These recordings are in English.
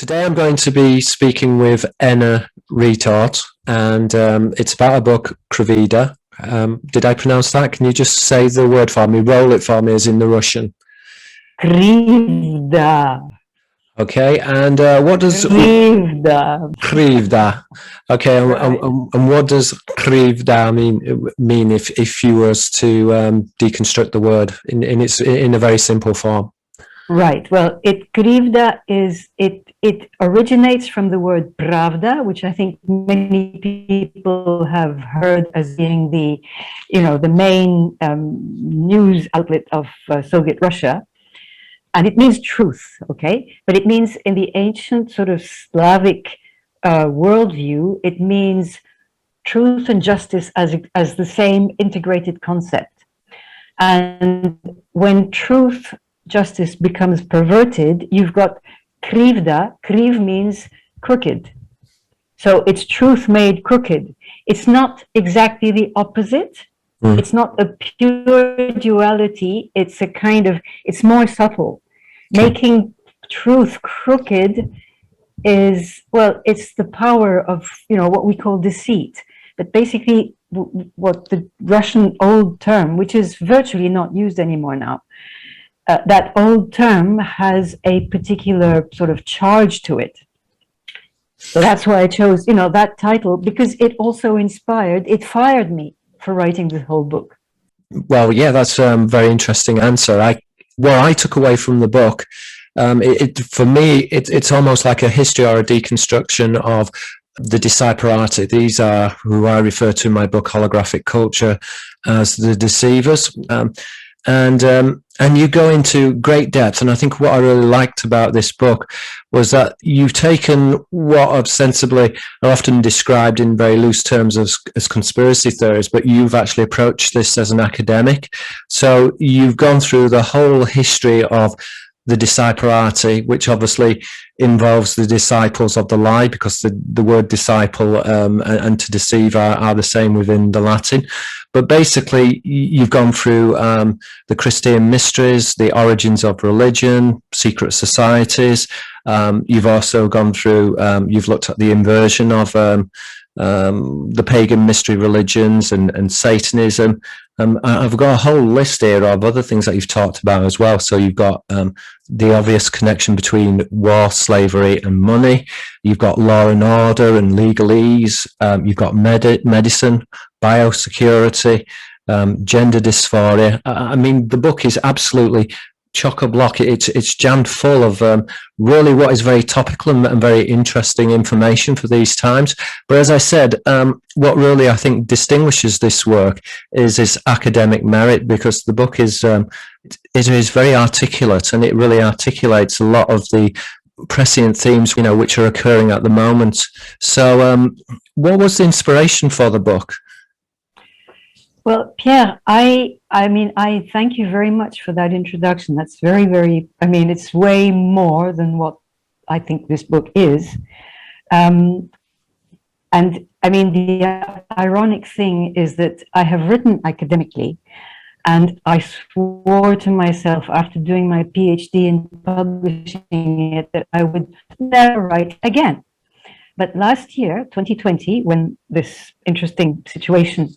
Today I'm going to be speaking with Enna Reittort, and it's about a book, Krivda. Did I pronounce that? Can you just say the word for me? Roll it for me as in the Russian. Krivda. Okay, and what does... Krivda. Krivda. Okay, Right. and what does Krivda mean if you was to deconstruct the word in a very simple form? Right. Well, Krivda is it originates from the word pravda, which I think many people have heard as being the main news outlet of Soviet Russia, and it means truth. Okay, but it means in the ancient sort of Slavic worldview, it means truth and justice as the same integrated concept. And when truth justice becomes perverted, you've got krivda. Kriv means crooked. So it's truth made crooked. It's not exactly the opposite. It's not a pure duality. It's a kind of, it's more subtle. Making truth crooked is, well, it's the power of, what we call deceit. But basically what the Russian old term, which is virtually not used anymore now, that old term has a particular sort of charge to it. So that's why I chose, that title, because it also it fired me for writing this whole book. Well, yeah, that's a very interesting answer. What I took away from the book, for me, it's almost like a history or a deconstruction of the disciplorati. These are who I refer to in my book, Holographic Culture, as the deceivers. And you go into great depth. And I think what I really liked about this book was that you've taken what ostensibly are often described in very loose terms as conspiracy theories, but you've actually approached this as an academic. So you've gone through the whole history of the disciplorati, which obviously involves the disciples of the lie, because the word disciple and to deceive are the same within the Latin. But basically, you've gone through the Christian mysteries, the origins of religion, secret societies. You've also gone through, you've looked at the inversion of the pagan mystery religions and Satanism. I've got a whole list here of other things that you've talked about as well. So you've got the obvious connection between war, slavery, and money. You've got law and order and legalese. You've got medicine, biosecurity, gender dysphoria. I mean, the book is absolutely chock-a-block. It's jammed full of really what is very topical and very interesting information for these times. But as I said, what really I think distinguishes this work is its academic merit, because the book is it is very articulate, and it really articulates a lot of the prescient themes which are occurring at the moment. So what was the inspiration for the book? Well, Pierre, I thank you very much for that introduction. That's very, very, it's way more than what I think this book is. And the ironic thing is that I have written academically, and I swore to myself after doing my PhD and publishing it that I would never write again. But last year, 2020, when this interesting situation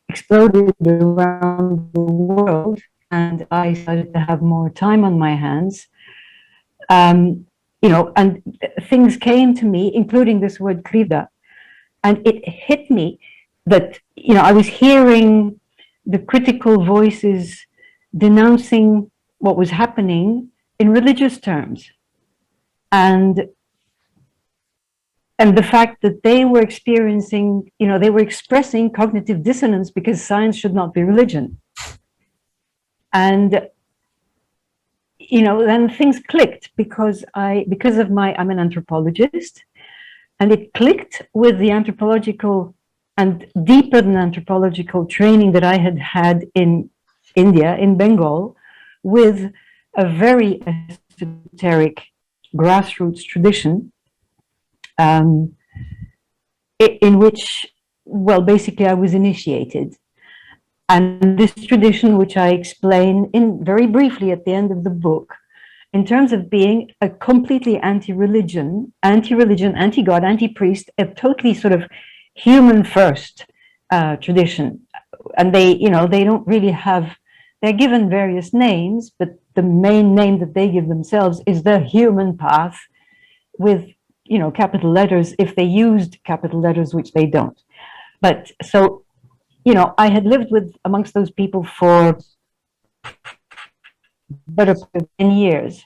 exploded around the world, and I started to have more time on my hands, and things came to me, including this word krivda, and it hit me that I was hearing the critical voices denouncing what was happening in religious terms, and the fact that they were experiencing, they were expressing cognitive dissonance because science should not be religion. And, then things clicked because I'm an anthropologist, and it clicked with the anthropological and deeper than anthropological training that I had had in India, in Bengal, with a very esoteric grassroots tradition, in which, well, basically I was initiated. And this tradition, which I explain in very briefly at the end of the book, in terms of being a completely anti-religion, anti-God, anti-priest, a totally sort of human first tradition. And they, you know, they don't really have, they're given various names, but the main name that they give themselves is the human path, with, you know, capital letters if they used capital letters, which they don't. But so, you know, I had lived with amongst those people for better than 10 years.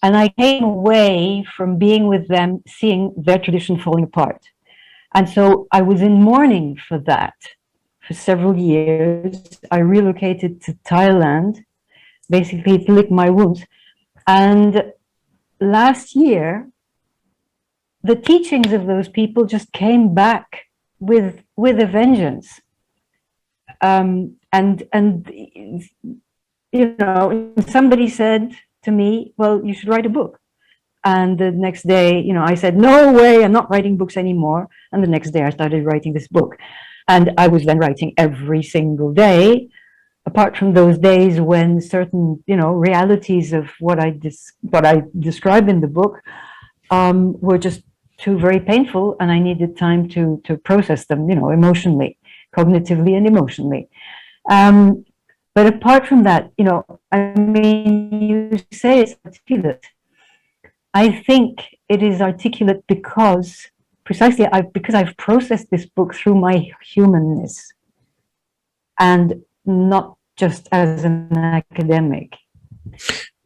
And I came away from being with them, seeing their tradition falling apart. And so I was in mourning for that for several years. I relocated to Thailand, basically to lick my wounds. And last year, the teachings of those people just came back with a vengeance. And you know, somebody said to me, well, you should write a book. And the next day, you know, I said, no way, I'm not writing books anymore. And the next day I started writing this book. And I was then writing every single day, apart from those days when certain, you know, realities of what I describe in the book were just too very painful, and I needed time to process them, you know, emotionally, cognitively and emotionally. But apart from that, you know, I mean, you say it's articulate. I think it is articulate because precisely because I've processed this book through my humanness and not just as an academic.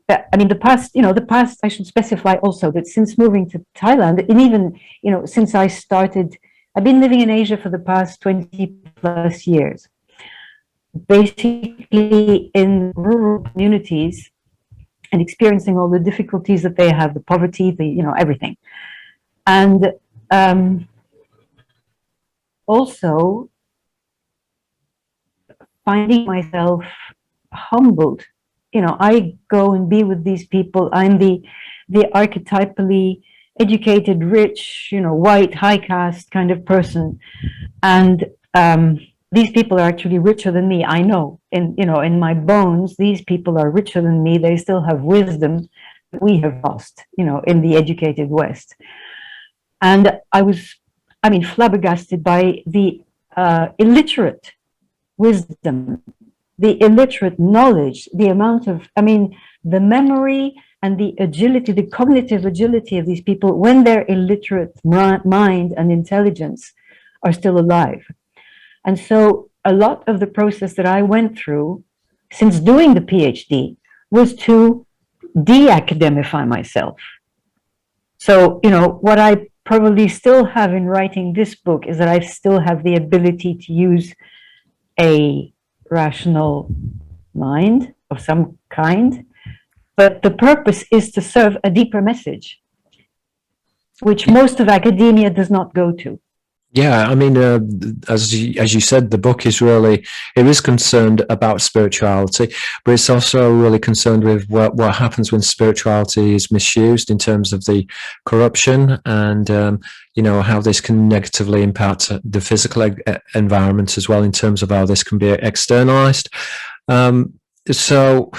I mean, the past, I should specify also that since moving to Thailand, and even, you know, since I started, I've been living in Asia for the past 20 plus years, basically in rural communities, and experiencing all the difficulties that they have, the poverty, the, you know, everything. And also finding myself humbled. You know, I go and be with these people. I'm the archetypally educated, rich, you know, white, high caste kind of person. And these people are actually richer than me. I know, in my bones, these people are richer than me. They still have wisdom that we have lost, you know, in the educated West. And I was, I mean, flabbergasted by the illiterate wisdom, the illiterate knowledge, the amount of, I mean, the memory and the agility, the cognitive agility of these people when their illiterate mind and intelligence are still alive. And so a lot of the process that I went through since doing the PhD was to de-academify myself. So, you know, what I probably still have in writing this book is that I still have the ability to use a rational mind of some kind, but the purpose is to serve a deeper message, which most of academia does not go to. Yeah, I mean, as you said, the book is really, it is concerned about spirituality, but it's also really concerned with what happens when spirituality is misused in terms of the corruption and, you know, how this can negatively impact the physical environment as well in terms of how this can be externalized. So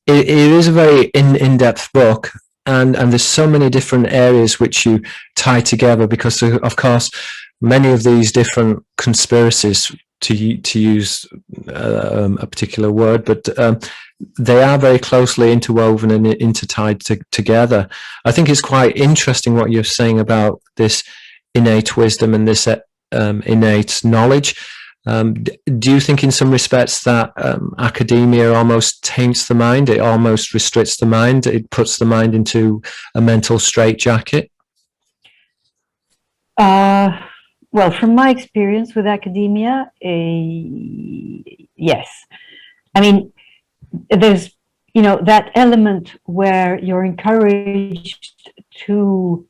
it is a very in-depth book. And there's so many different areas which you tie together because, of course, many of these different conspiracies, to use a particular word, but they are very closely interwoven and intertied together. I think it's quite interesting what you're saying about this innate wisdom and this innate knowledge. Do you think in some respects that academia almost taints the mind? It almost restricts the mind. It puts the mind into a mental straitjacket? Well, from my experience with academia, yes. I mean, there's, you know, that element where you're encouraged to,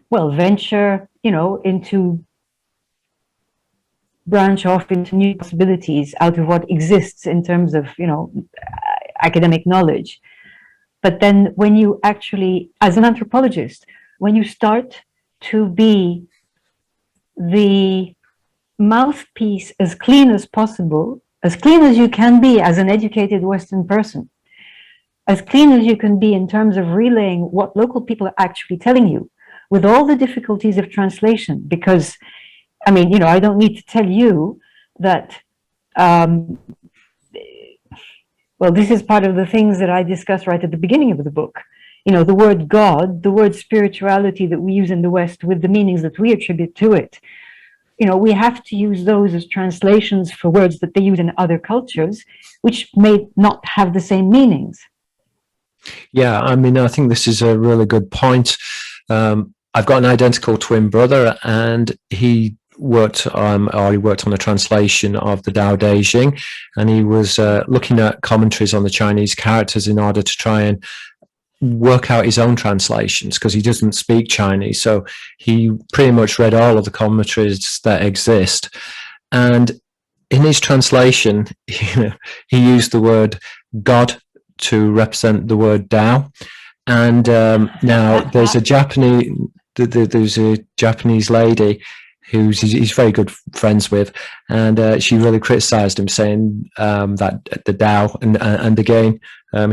well, venture, you know, into branch off into new possibilities out of what exists in terms of, you know, academic knowledge. But then when you actually, as an anthropologist, when you start to be the mouthpiece as clean as possible, as clean as you can be as an educated Western person, as clean as you can be in terms of relaying what local people are actually telling you, with all the difficulties of translation. Because, I mean, you know, I don't need to tell you that, well, this is part of the things that I discuss right at the beginning of the book. You know, the word God, the word spirituality that we use in the West with the meanings that we attribute to it, you know, we have to use those as translations for words that they use in other cultures, which may not have the same meanings. Yeah, I mean, I think this is a really good point. I've got an identical twin brother, and he worked on a translation of the Tao Te Ching, and he was looking at commentaries on the Chinese characters in order to try and work out his own translations, because he doesn't speak Chinese. So he pretty much read all of the commentaries that exist. And in his translation, he used the word God to represent the word Tao. And now there's a Japanese lady who's he's very good friends with, and she really criticized him, saying that the Tao, and again,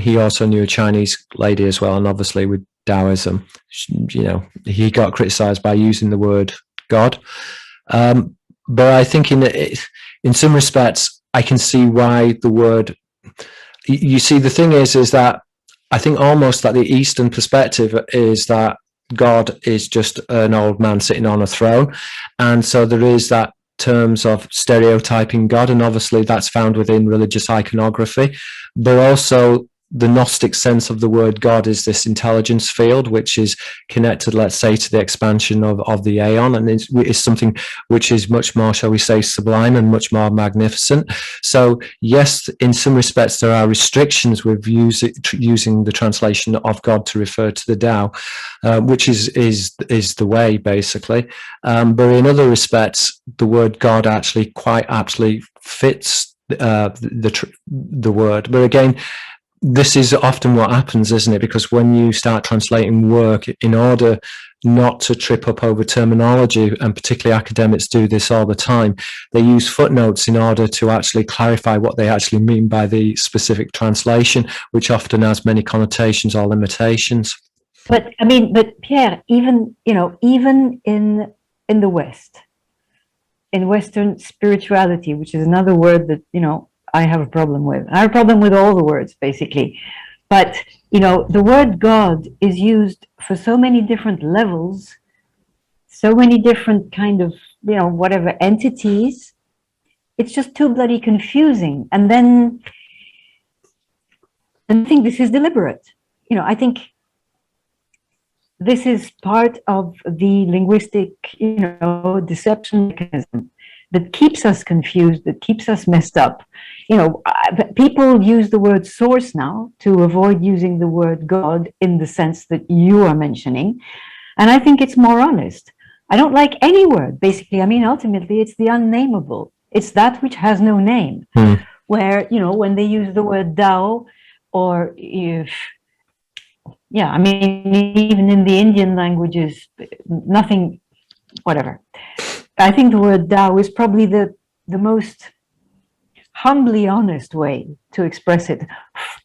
he also knew a Chinese lady as well, and obviously with Taoism, you know, he got criticized by using the word God. But I think in some respects, I can see why the word. You see, the thing is that I think almost that the Eastern perspective is that God is just an old man sitting on a throne. And so there is that terms of stereotyping God, and obviously that's found within religious iconography, but also the Gnostic sense of the word God is this intelligence field, which is connected, let's say, to the expansion of the aeon, and is something which is much more, shall we say, sublime and much more magnificent. So yes, in some respects there are restrictions with using the translation of God to refer to the Tao, which is the way, basically. But in other respects, the word God actually quite aptly fits the word. But again, this is often what happens, isn't it? Because when you start translating work, in order not to trip up over terminology, and particularly academics do this all the time, they use footnotes in order to actually clarify what they actually mean by the specific translation, which often has many connotations or limitations. But I mean, but Pierre, even, you know, even in the West, in Western spirituality, which is another word that, you know, I have a problem with. I have a problem with all the words, basically. But, you know, the word God is used for so many different levels, so many different kind of, you know, whatever entities. It's just too bloody confusing. And then I think this is deliberate. You know, I think this is part of the linguistic, you know, deception mechanism that keeps us confused, that keeps us messed up. You know, people use the word source now to avoid using the word God in the sense that you are mentioning. And I think it's more honest. I don't like any word, basically. I mean, ultimately, it's the unnameable. It's that which has no name. Where, you know, when they use the word Tao, or if, yeah, I mean, even in the Indian languages, nothing, whatever. I think the word Tao is probably the most humbly honest way to express it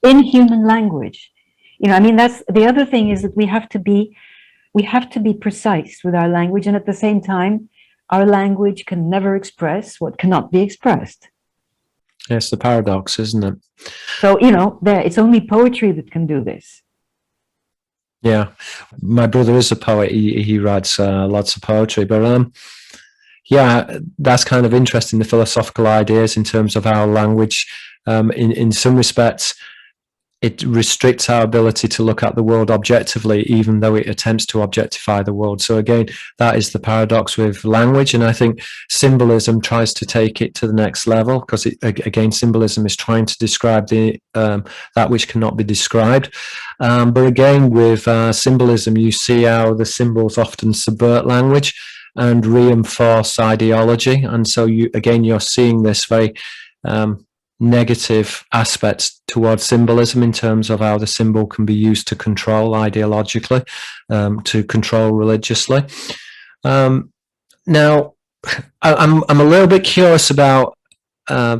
in human language. You know, I mean, that's the other thing, is that we have to be precise with our language, and at the same time, our language can never express what cannot be expressed. Yes, the paradox, isn't it? So, you know, it's only poetry that can do this. Yeah, my brother is a poet. He writes lots of poetry, but yeah, that's kind of interesting, the philosophical ideas in terms of our language. In some respects, it restricts our ability to look at the world objectively, even though it attempts to objectify the world. So again, that is the paradox with language. And I think symbolism tries to take it to the next level, because again, symbolism is trying to describe that which cannot be described. But again, with symbolism, you see how the symbols often subvert language and reinforce ideology. And so you're seeing this very negative aspects towards symbolism, in terms of how the symbol can be used to control ideologically, to control religiously. Now, I'm a little bit curious about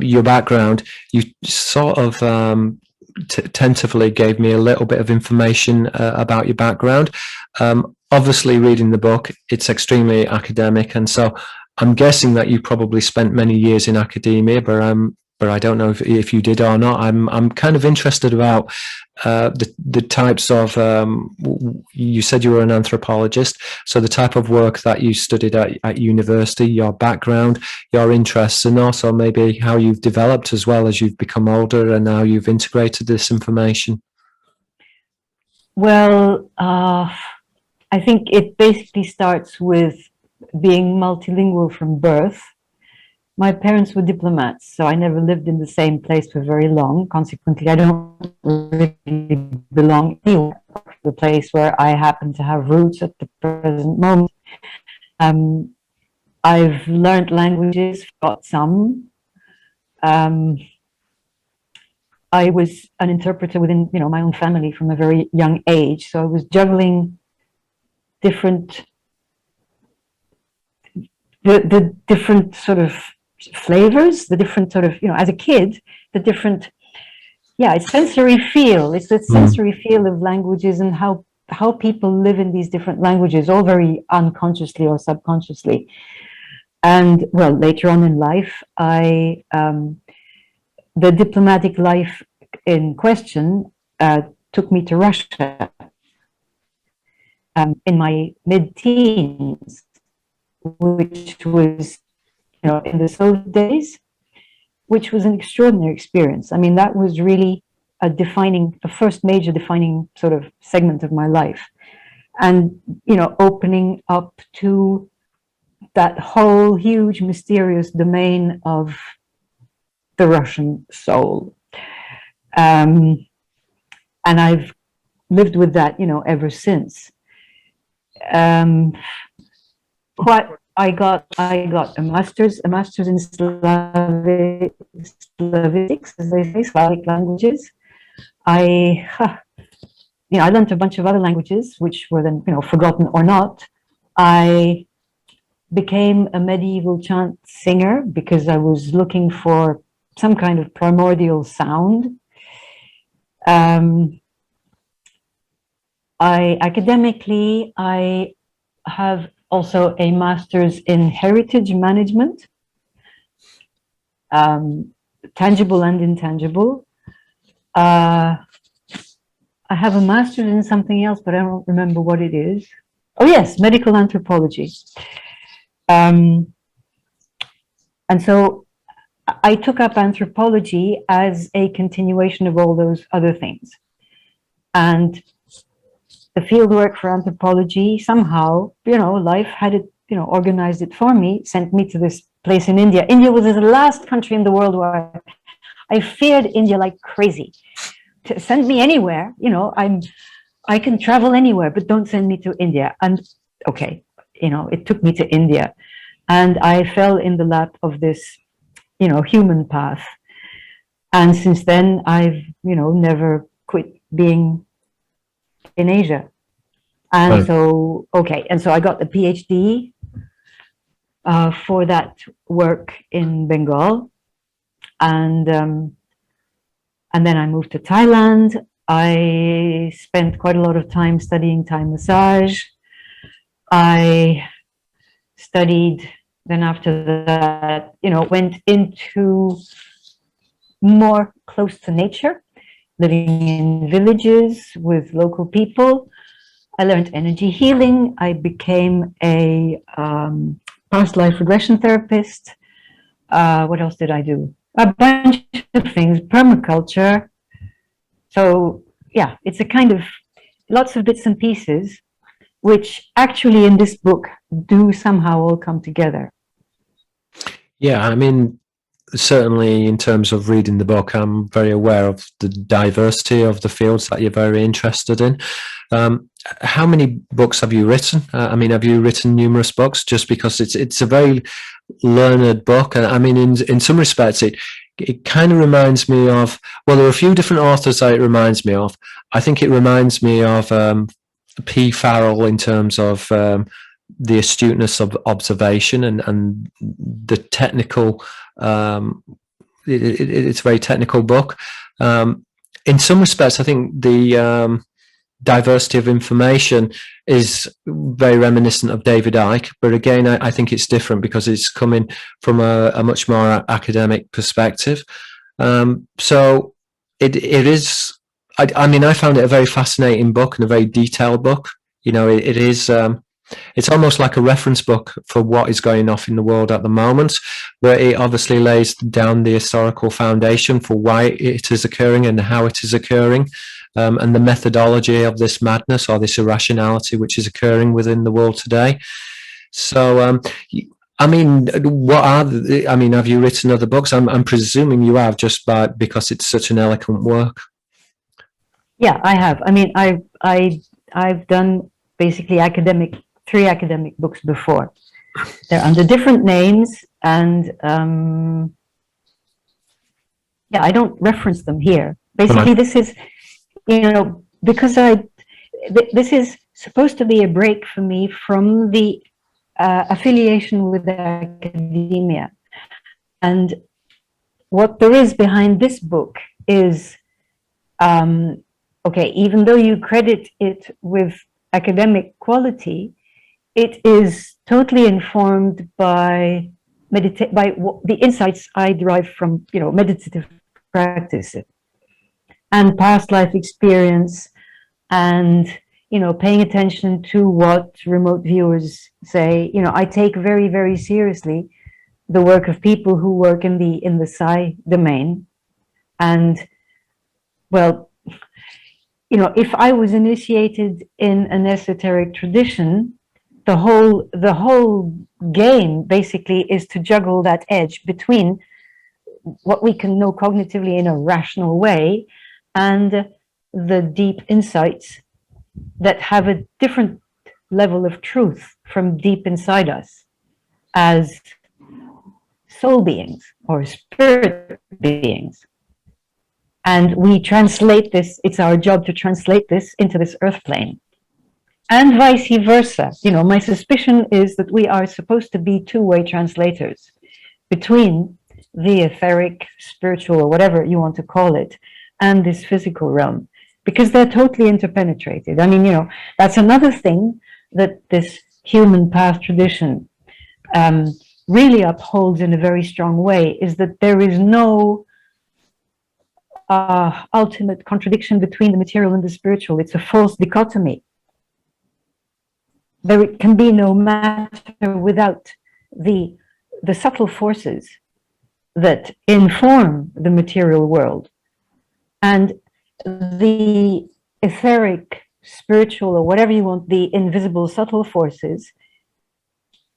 your background. You sort of tentatively gave me a little bit of information about your background. Obviously, reading the book, it's extremely academic, and so I'm guessing that you probably spent many years in academia, but I don't know if you did or not. I'm kind of interested about the types of. You said you were an anthropologist, so the type of work that you studied at university, your background, your interests, and also maybe how you've developed as well as you've become older and how you've integrated this information. Well, I think it basically starts with being multilingual from birth. My parents were diplomats, so I never lived in the same place for very long. Consequently, I don't really belong anywhere. The place where I happen to have roots at the present moment. I've learned languages, got some. I was an interpreter within, my own family from a very young age, so I was juggling different, the different sort of flavors, the different sort of, as a kid, the different, it's sensory feel. It's the sensory feel of languages and how people live in these different languages, all very unconsciously or subconsciously. And well, later on in life, the diplomatic life in question took me to Russia in my mid-teens, which was, in the Soviet days, which was an extraordinary experience. I mean, that was really the first major defining sort of segment of my life. And, opening up to that whole huge, mysterious domain of the Russian soul. And I've lived with that, ever since. I got a master's in Slavics, as they say, Slavic languages. I learned a bunch of other languages, which were then, forgotten or not. I became a medieval chant singer because I was looking for some kind of primordial sound. Academically, I have also a master's in heritage management, tangible and intangible. I have a master's in something else, but I don't remember what it is. Oh yes, medical anthropology. And so I took up anthropology as a continuation of all those other things. And the fieldwork for anthropology, somehow, life had it, organized it for me, sent me to this place in India. India was the last country in the world where I feared India like crazy. To send me anywhere, I can travel anywhere, but don't send me to India. And okay, it took me to India. And I fell in the lap of this, human path. And since then, I've, never quit being in Asia. And Right. so, and so I got the PhD for that work in Bengal. And then I moved to Thailand. I spent quite a lot of time studying Thai massage. I studied, then after that, went into more close to nature, living in villages with local people. I learned energy healing. I became a past life regression therapist. What else did I do? A bunch of things, permaculture. So yeah, it's a kind of lots of bits and pieces, which actually in this book do somehow all come together. Yeah, I mean, certainly in terms of reading the book, I'm very aware of the diversity of the fields that you're very interested in. How many books have you written? I mean, have you written numerous books? Just because it's a very learned book, and I mean, in some respects, it kind of reminds me of. Well, there are a few different authors that it reminds me of. I think it reminds me of P. Farrell in terms of the astuteness of observation and the technical. It's a very technical book. in some respects, I think the diversity of information is very reminiscent of David Icke, but again, I think it's different because it's coming from a much more academic perspective. So it is. I mean, I found it a very fascinating book and a very detailed book. You know, it is. It's almost like a reference book for what is going on in the world at the moment, where it obviously lays down the historical foundation for why it is occurring and how it is occurring, and the methodology of this madness or this irrationality which is occurring within the world today. So, I mean, what are I mean, have you written other books? I'm presuming you have, just because it's such an eloquent work. Yeah, I have. I mean, I've done basically three academic books before. They're under different names, and yeah, I don't reference them here. Basically, this is, because this is supposed to be a break for me from the affiliation with academia. And what there is behind this book is, okay, even though you credit it with academic quality, it is totally informed by the insights I derive from, meditative practice and past life experience, and paying attention to what remote viewers say. I take very, very seriously the work of people who work in the psi domain. And well, if I was initiated in an esoteric tradition, the whole game basically is to juggle that edge between what we can know cognitively in a rational way and the deep insights that have a different level of truth from deep inside us as soul beings or spirit beings. And we translate this, it's our job to translate this into this earth plane. And vice versa. My suspicion is that we are supposed to be two-way translators between the etheric, spiritual, or whatever you want to call it, and this physical realm, because they're totally interpenetrated. I mean, that's another thing that this human path tradition really upholds in a very strong way, is that there is no ultimate contradiction between the material and the spiritual. It's a false dichotomy. There can be no matter without the subtle forces that inform the material world, and the etheric, spiritual, or whatever you want, the invisible subtle forces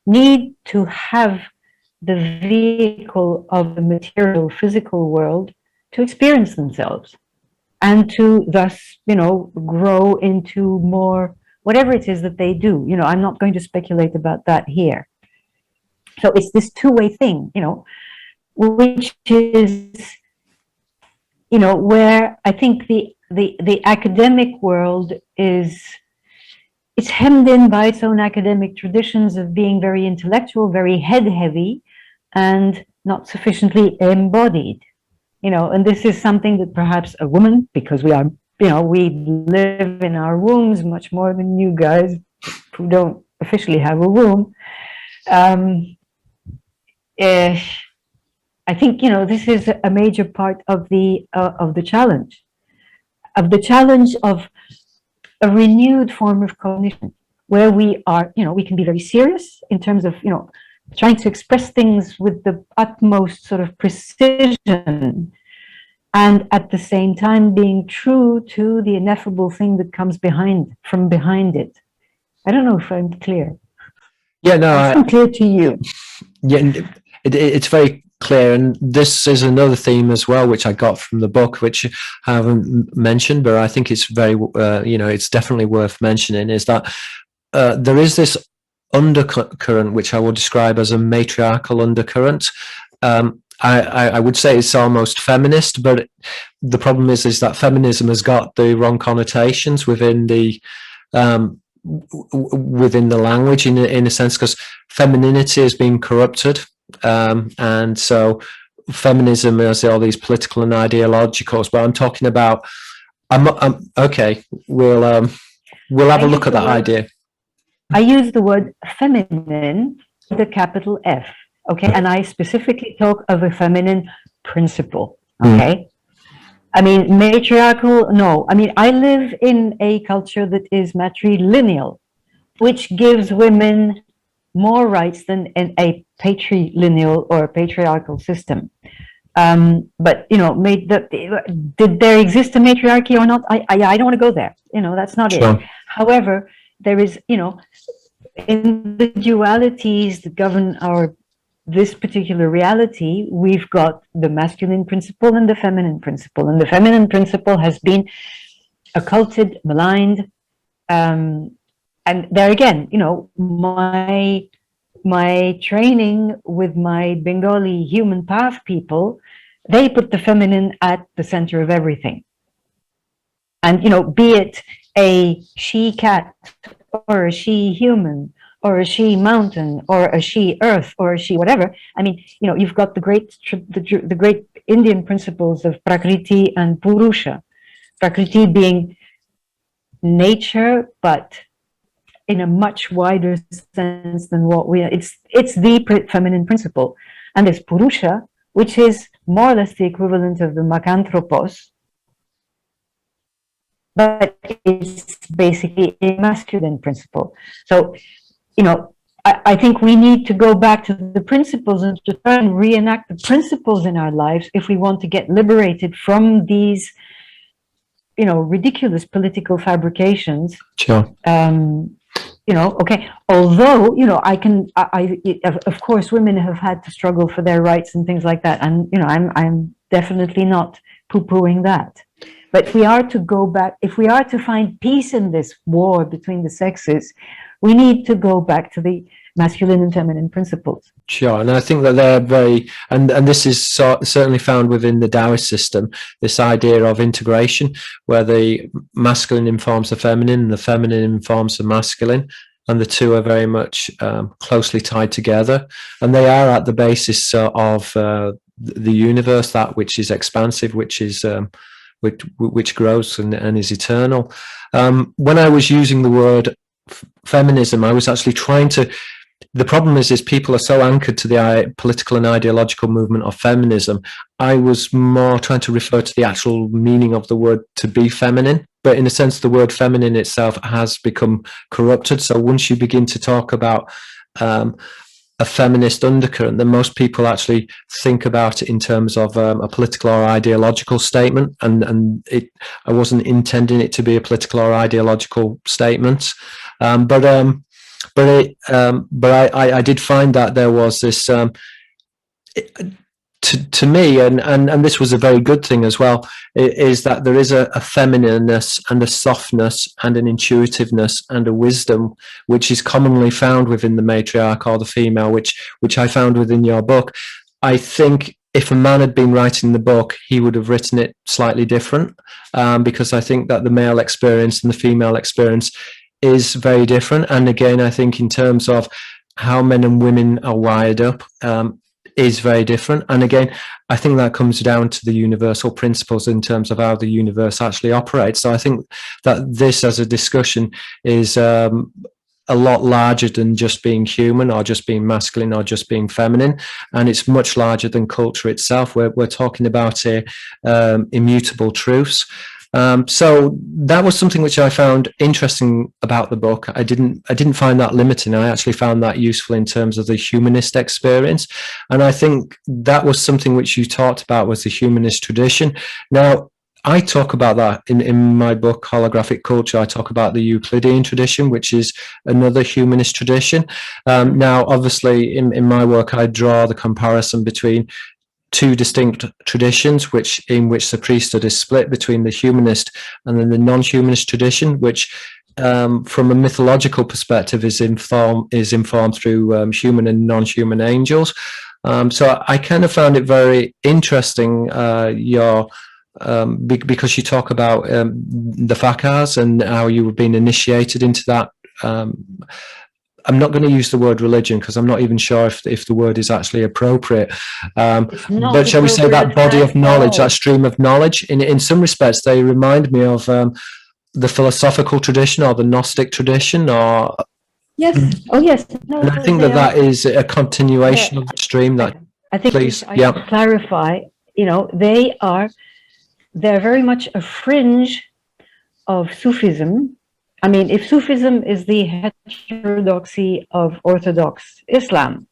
need to have the vehicle of the material physical world to experience themselves and to thus, grow into more, whatever it is that they do. I'm not going to speculate about that here. So it's this two-way thing, which is, where I think the academic world it's hemmed in by its own academic traditions of being very intellectual, very head-heavy, and not sufficiently embodied. And this is something that perhaps a woman, because we are, we live in our wombs much more than you guys who don't officially have a womb. I think, this is a major part of the challenge of a renewed form of cognition, where we are, we can be very serious in terms of, trying to express things with the utmost sort of precision, and at the same time being true to the ineffable thing that comes from behind it. I don't know if I'm clear. Yeah, no, I'm clear to you. Yeah, it's very clear, and this is another theme as well, which I got from the book, which I haven't mentioned, but I think it's very, it's definitely worth mentioning, is that there is this undercurrent, which I will describe as a matriarchal undercurrent. I would say it's almost feminist, but the problem is that feminism has got the wrong connotations within the language, in a sense, because femininity is being corrupted, and so feminism as all these political and ideologicals, but I'm talking about. I'm okay. We'll have a look at that idea. I use the word feminine with a capital F. Okay, and I specifically talk of a feminine principle. Okay. I mean, matriarchal, no. I mean, I live in a culture that is matrilineal, which gives women more rights than in a patrilineal or patriarchal system. But, you know, did there exist a matriarchy or not? I don't want to go there. You know, that's not Sure. it. However, there is, you know, in the dualities that govern this particular reality, we've got the masculine principle and the feminine principle. And the feminine principle has been occulted, maligned. And there again, you know, my training with my Bengali human path people, they put the feminine at the center of everything. And, you know, be it a she cat or a she human, or a she mountain, or a she earth, or a she whatever. I mean, you know, you've got the great Indian principles of Prakriti and Purusha. Prakriti being nature, but in a much wider sense than what we are. It's the feminine principle. And there's Purusha, which is more or less the equivalent of the Makanthropos, but it's basically a masculine principle. So, you know, I think we need to go back to the principles and to try and reenact the principles in our lives if we want to get liberated from these, you know, ridiculous political fabrications. Sure. You know, okay, although, you know, of course, women have had to struggle for their rights and things like that. And, you know, I'm definitely not poo-pooing that. But we are to go back, if we are to find peace in this war between the sexes, we need to go back to the masculine and feminine principles. Sure, and I think that they're very, and this is certainly found within the Taoist system, this idea of integration, where the masculine informs the feminine and the feminine informs the masculine, and the two are very much closely tied together, and they are at the basis of the universe, that which is expansive, which is which grows and is eternal. When I was using the word feminism, I was actually trying to. The problem is people are so anchored to the political and ideological movement of feminism. I was more trying to refer to the actual meaning of the word to be feminine. But in a sense, the word feminine itself has become corrupted. So once you begin to talk about a feminist undercurrent, then most people actually think about it in terms of a political or ideological statement. And I wasn't intending it to be a political or ideological statement. But I did find that there was this, to me, and this was a very good thing as well, is that there is a feminineness and a softness and an intuitiveness and a wisdom which is commonly found within the matriarch or the female, which I found within your book. I think if a man had been writing the book, he would have written it slightly different, because I think that the male experience and the female experience is very different. And again, I think in terms of how men and women are wired up, is very different. And again, I think that comes down to the universal principles in terms of how the universe actually operates. So I think that this as a discussion is a lot larger than just being human or just being masculine or just being feminine. And it's much larger than culture itself. We're talking about immutable truths. So that was something which I found interesting about the book. I didn't find that limiting. I actually found that useful in terms of the humanist experience. And I think that was something which you talked about, was the humanist tradition. Now, I talk about that in my book, Holographic Culture. I talk about the Euclidean tradition, which is another humanist tradition. Now, obviously, in my work, I draw the comparison between two distinct traditions, in which the priesthood is split between the humanist and then the non-humanist tradition, which from a mythological perspective is informed through human and non-human angels. So I kind of found it very interesting, because you talk about the Fakars and how you were being initiated into that I'm not going to use the word religion because I'm not even sure if the word is actually appropriate. But shall we say that body of knowledge, that stream of knowledge? In some respects, they remind me of the philosophical tradition or the Gnostic tradition, or yes, oh yes, no, and I think that that is a continuation of the stream. That I think please, I should clarify. You know, they're very much a fringe of Sufism. I mean, if Sufism is the heterodoxy of Orthodox Islam,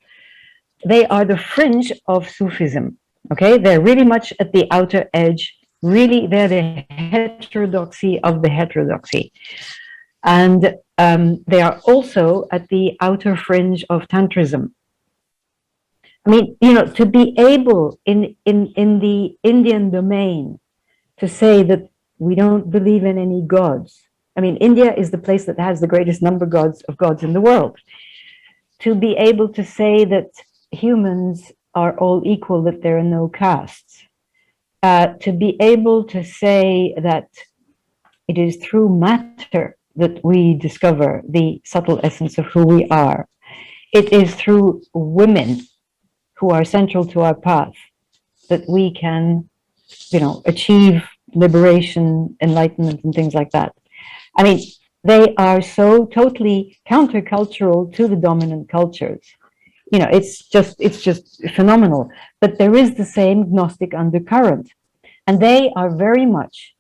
they are the fringe of Sufism. Okay, they're really much at the outer edge. Really, they're the heterodoxy of the heterodoxy. And they are also at the outer fringe of Tantrism. I mean, you know, to be able in the Indian domain to say that we don't believe in any gods. I mean, India is the place that has the greatest number of gods in the world. To be able to say that humans are all equal, that there are no castes. To be able to say that it is through matter that we discover the subtle essence of who we are. It is through women who are central to our path that we can, you know, achieve liberation, enlightenment, and things like that. I mean, they are so totally countercultural to the dominant cultures. You know, it's just phenomenal. But there is the same Gnostic undercurrent. And they are very much,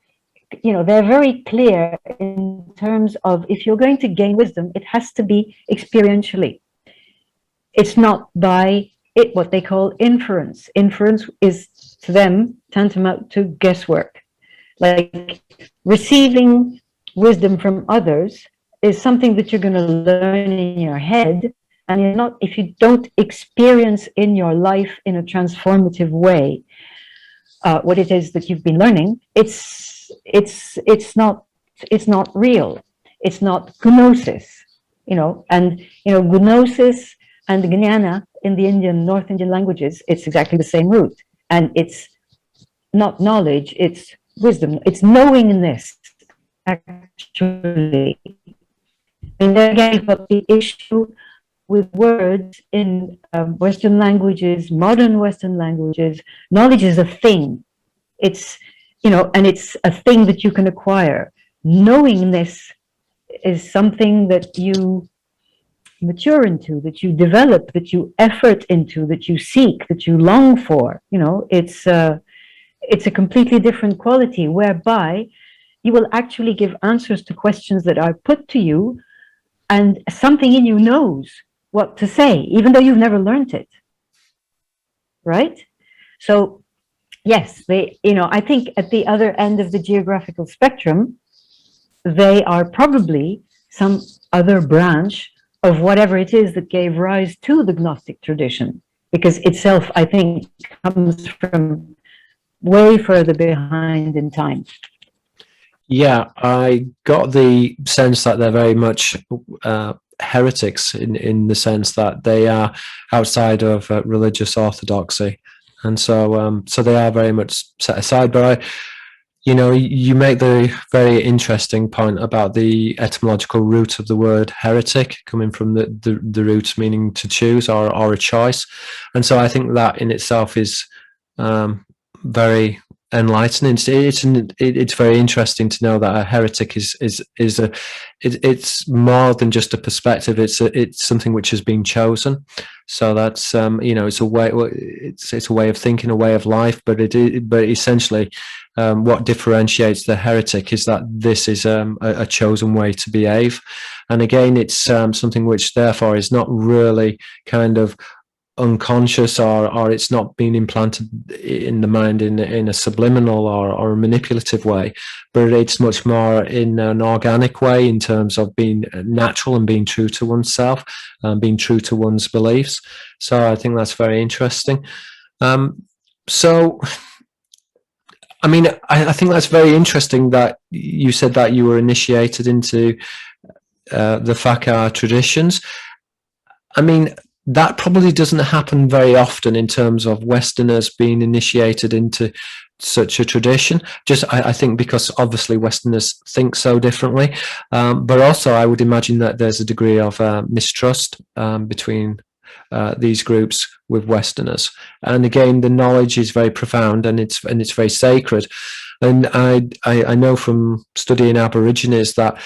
you know, they're very clear in terms of if you're going to gain wisdom, it has to be experientially. It's not by what they call inference. Inference is to them tantamount to guesswork. Like receiving wisdom from others is something that you're going to learn in your head, and you're not, if you don't experience in your life in a transformative way what it is that you've been learning, it's not real. It's not gnosis, you know. And you know, gnosis and jnana in the North Indian languages, it's exactly the same root, and it's not knowledge, it's wisdom, it's knowingness. Actually, and then again, you've got the issue with words in Western languages, modern Western languages. Knowledge is a thing. It's, you know, and it's a thing that you can acquire. Knowingness is something that you mature into, that you develop, that you effort into, that you seek, that you long for. You know, it's a completely different quality, whereby you will actually give answers to questions that are put to you, and something in you knows what to say, even though you've never learned it. Right? So, yes, they, you know, I think at the other end of the geographical spectrum, they are probably some other branch of whatever it is that gave rise to the Gnostic tradition, because itself, I think, comes from way further behind in time. Yeah, I got the sense that they're very much heretics in the sense that they are outside of religious orthodoxy, and so they are very much set aside. But you know, you make the very interesting point about the etymological root of the word heretic, coming from the root meaning to choose or a choice, and so I think that in itself is very enlightening. It's very interesting to know that a heretic it's more than just a perspective. It's something which has been chosen. So that's you know, it's a way of thinking, a way of life. But essentially, what differentiates the heretic is that this is a chosen way to behave. And again, it's something which therefore is not really kind of unconscious, or it's not being implanted in the mind in a subliminal or a manipulative way, but it's much more in an organic way, in terms of being natural and being true to oneself, being true to one's beliefs. So I think that's very interesting. So I mean, I think that's very interesting that you said that you were initiated into the Fakar traditions. I mean, that probably doesn't happen very often in terms of Westerners being initiated into such a tradition. Just I think because obviously Westerners think so differently, but also I would imagine that there's a degree of mistrust between these groups with Westerners. And again, the knowledge is very profound and it's very sacred. And I know from studying Aborigines that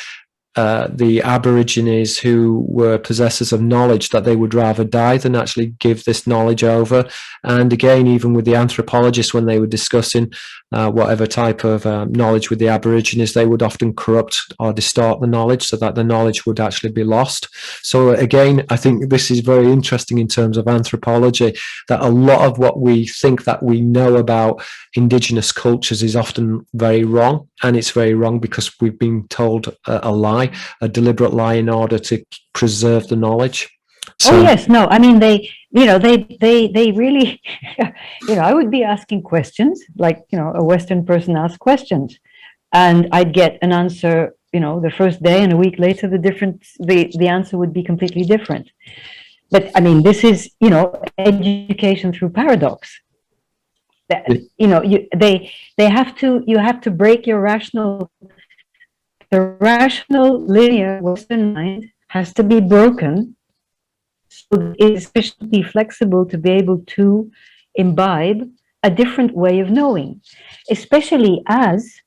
the Aborigines who were possessors of knowledge, that they would rather die than actually give this knowledge over. And again, even with the anthropologists, when they were discussing whatever type of knowledge with the Aborigines, they would often corrupt or distort the knowledge so that the knowledge would actually be lost. So again, I think this is very interesting in terms of anthropology, that a lot of what we think that we know about indigenous cultures is often very wrong. And it's very wrong because we've been told a lie, a deliberate lie, in order to preserve the knowledge. So, oh yes, no, I mean they really, I would be asking questions like a Western person asks questions, and I'd get an answer the first day, and a week later the answer would be completely different. But I mean, this is education through paradox. That you have to break your the rational linear Western mind has to be broken, so it's sufficiently flexible to be able to imbibe a different way of knowing, especially as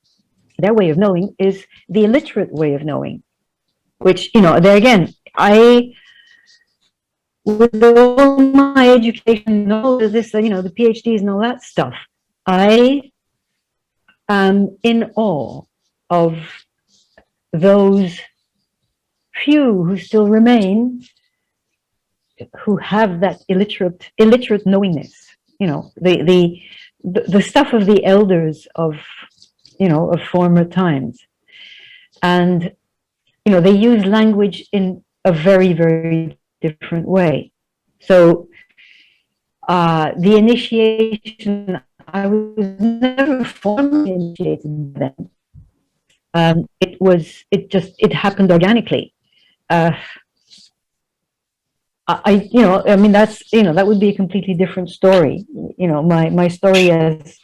their way of knowing is the illiterate way of knowing, which there again, with all my education and all of this, the PhDs and all that stuff, I am in awe of those few who still remain, who have that illiterate knowingness. The stuff of the elders of former times, and they use language in a very, very different way. So the initiation, I was never formally initiated by them. It happened organically. I mean, that's, that would be a completely different story. My story as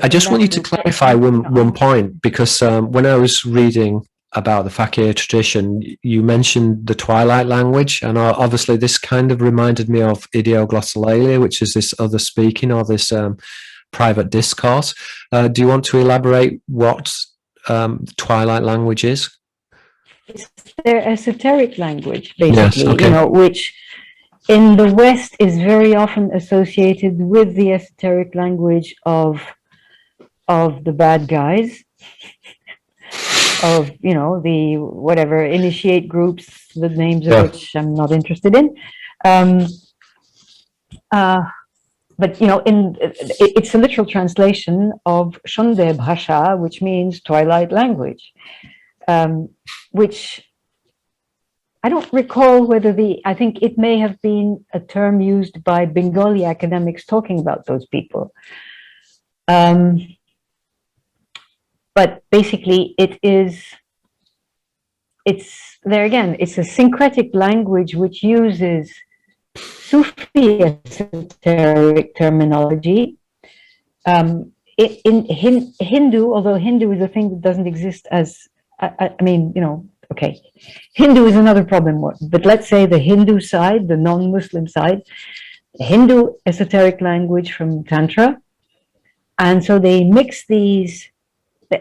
I just want you to clarify one point, because when I was reading about the fakir tradition, you mentioned the Twilight language, and obviously this kind of reminded me of idioglossolalia, which is this other speaking, or this private discourse. Do you want to elaborate what Twilight language is? It's their esoteric language, basically, yes, okay. Which in the West is very often associated with the esoteric language of the bad guys, of the whatever initiate groups, the names of which I'm not interested in. But it's a literal translation of Shonde Bhasha, which means Twilight language, which I don't recall whether I think it may have been a term used by Bengali academics talking about those people. But basically it's there again, it's a syncretic language which uses Sufi esoteric terminology. In Hindu, although Hindu is a thing that doesn't exist as, I mean, okay, Hindu is another problem, but let's say the Hindu side, the non-Muslim side, Hindu esoteric language from Tantra. And so they mix these,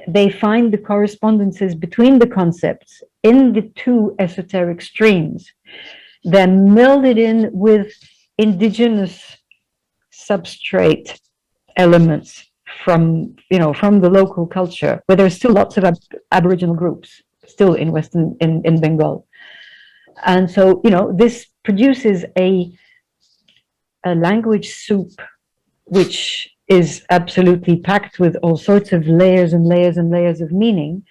they find the correspondences between the concepts in the two esoteric streams, then meld it in with indigenous substrate elements from the local culture, where there's still lots of Aboriginal groups still in in Bengal. And so, this produces a language soup, which is absolutely packed with all sorts of layers and layers and layers of meaning,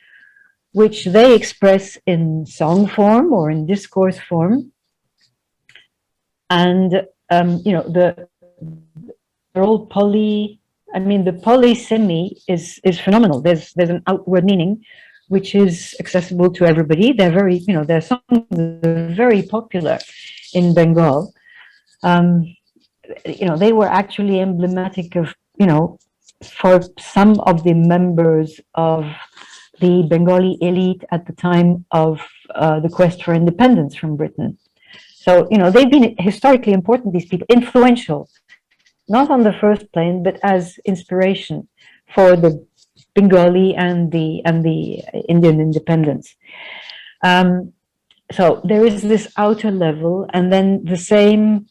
which they express in song form or in discourse form. And, they're all the polysemy is phenomenal. There's an outward meaning, which is accessible to everybody. They're very, their songs are very popular in Bengal. they were actually emblematic of, for some of the members of the Bengali elite at the time of the quest for independence from Britain. So, they've been historically important, these people, influential, not on the first plane, but as inspiration for the Bengali and the Indian independence. So there is this outer level, and then the same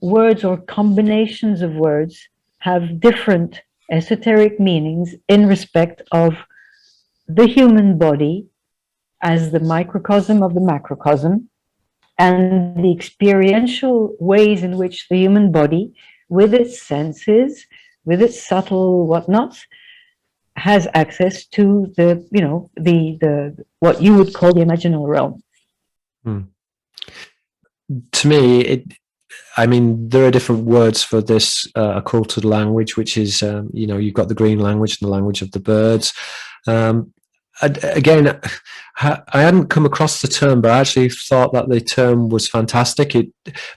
words or combinations of words have different esoteric meanings in respect of the human body as the microcosm of the macrocosm, and the experiential ways in which the human body, with its senses, with its subtle whatnots, has access to the, the what you would call the imaginal realm. To me, there are different words for this occulted language, which is, you've got the green language and the language of the birds. Again, I hadn't come across the term, but I actually thought that the term was fantastic.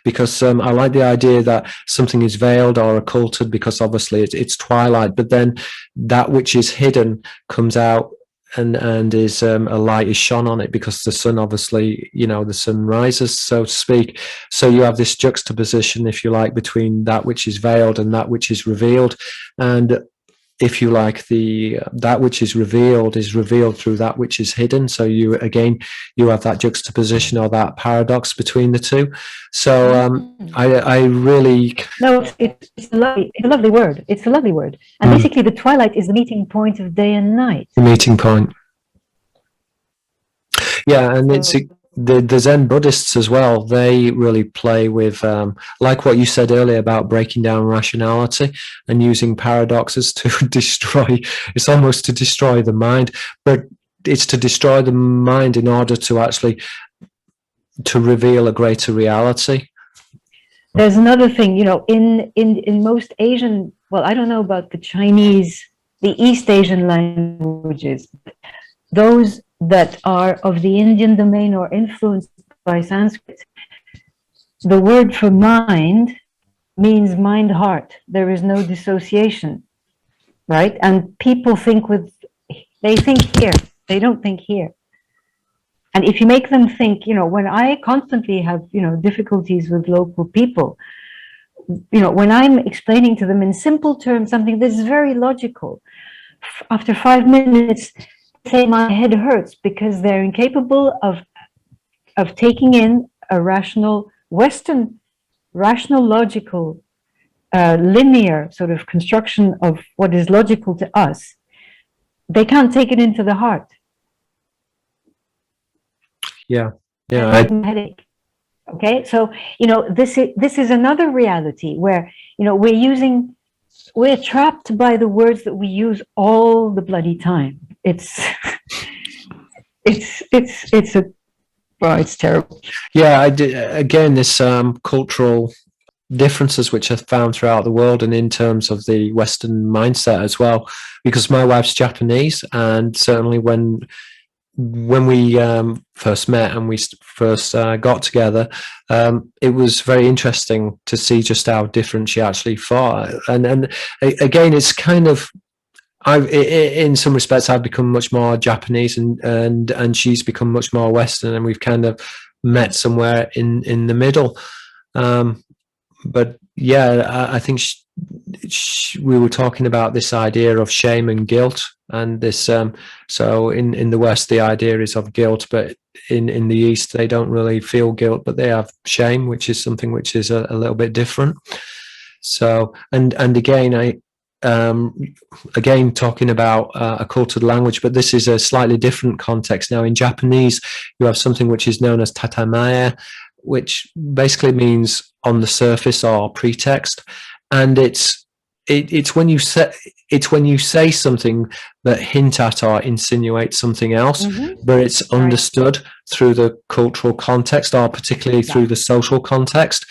Because I like the idea that something is veiled or occulted, because obviously it's twilight, but then that which is hidden comes out and is a light is shone on it, because the sun, obviously, the sun rises, so to speak. So you have this juxtaposition, if you like, between that which is veiled and that which is revealed. And if you like, that which is revealed through that which is hidden. So you have that juxtaposition or that paradox between the two. So I really it's a lovely word. It's a lovely word. And basically, the twilight is the meeting point of day and night. The meeting point. Yeah, and it's the Zen Buddhists as well. They really play with, like what you said earlier about breaking down rationality and using paradoxes to destroy. It's almost to destroy the mind, but it's to destroy the mind in order to actually to reveal a greater reality. There's another thing, in most Asian, well, I don't know about the Chinese, the East Asian languages, those that are of the Indian domain or influenced by Sanskrit, the word for mind means mind-heart. There is no dissociation, right? And people they think here, they don't think here. And if you make them think, when I constantly have, difficulties with local people, when I'm explaining to them in simple terms something that's very logical, after 5 minutes, say my head hurts, because they're incapable of taking in a rational, Western, rational, logical, linear sort of construction of what is logical to us. They can't take it into the heart. Yeah. Headache. Okay, so this is another reality where we're trapped by the words that we use all the bloody time. It's terrible. Yeah, again, this cultural differences which are found throughout the world, and in terms of the Western mindset as well, because my wife's Japanese, and certainly when we first met and we first got together, it was very interesting to see just how different she actually thought. And again, it's kind of, in some respects, I've become much more Japanese, and she's become much more Western, and we've kind of met somewhere in the middle. But yeah, I think we were talking about this idea of shame and guilt, and this. So in the West, the idea is of guilt, but in the East, they don't really feel guilt, but they have shame, which is something which is a little bit different. So and again, again talking about occulted language, but this is a slightly different context. Now, in Japanese, you have something which is known as tatamae, which basically means on the surface or pretext, and it's when you say something that hint at or insinuate something else, but it's understood through the cultural context, or particularly through the social context.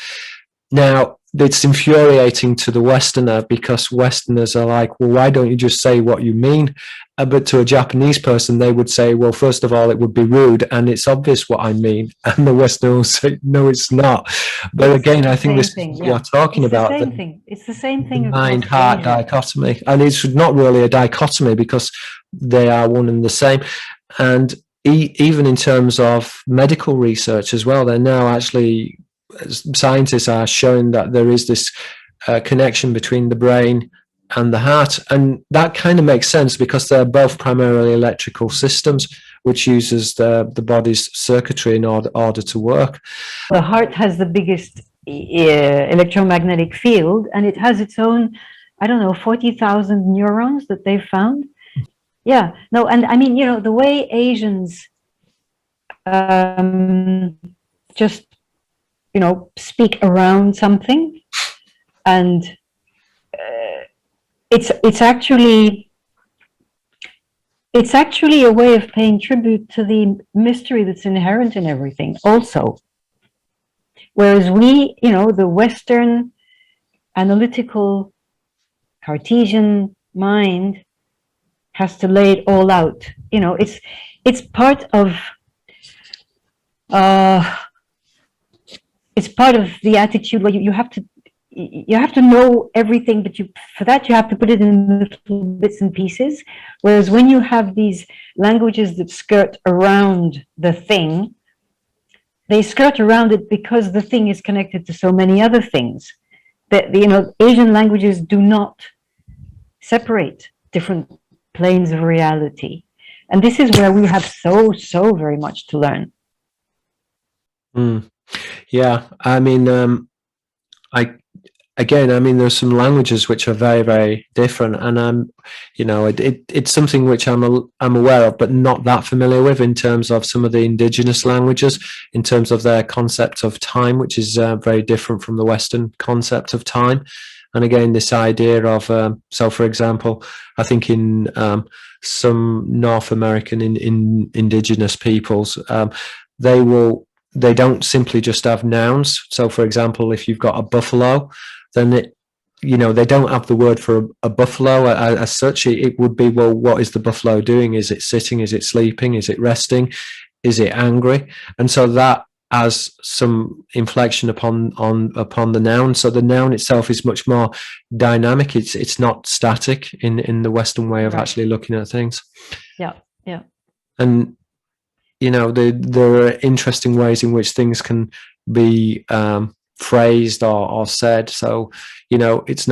Now, it's infuriating to the Westerner, because Westerners are like, well, why don't you just say what you mean? But to a Japanese person, they would say, well, first of all, it would be rude, and it's obvious what I mean. And the Westerner will say, no, it's not. But again, I think this is what you're talking about. It's the same thing. It's the same thing The across mind-heart Asia. dichotomy. And it's not really a dichotomy, because they are one and the same. And even in terms of medical research as well, they're now actually, scientists are showing that there is this connection between the brain and the heart, and that kind of makes sense because they're both primarily electrical systems, which uses the body's circuitry in order to work. The heart has the biggest electromagnetic field, and it has its own, I don't know, 40,000 neurons that they've found. Yeah, no, and I mean, you know, the way Asians just, you know, speak around something, and it's actually a way of paying tribute to the mystery that's inherent in everything also. Whereas we, you know, the Western analytical Cartesian mind has to lay it all out. You know, it's part of the attitude where you have to know everything, but for that you have to put it in little bits and pieces. Whereas when you have these languages that skirt around the thing, they skirt around it because the thing is connected to so many other things. That, you know, Asian languages do not separate different planes of reality, and this is where we have so very much to learn. Yeah, I mean, I mean, there's some languages which are very, very different, and you know, it's something which I'm aware of, but not that familiar with in terms of some of the indigenous languages, in terms of their concept of time, which is very different from the Western concept of time. And again, this idea of, so for example, I think in some North American indigenous peoples, they don't simply just have nouns. So for example, if you've got a buffalo, then you know, they don't have the word for a buffalo as such. It would be, well, what is the buffalo doing? Is it sitting? Is it sleeping? Is it resting? Is it angry? And so that has some inflection upon the noun. So the noun itself is much more dynamic. It's not static in the Western way of actually looking at things. Yeah. And you know, there are interesting ways in which things can be phrased or said. So, you know, it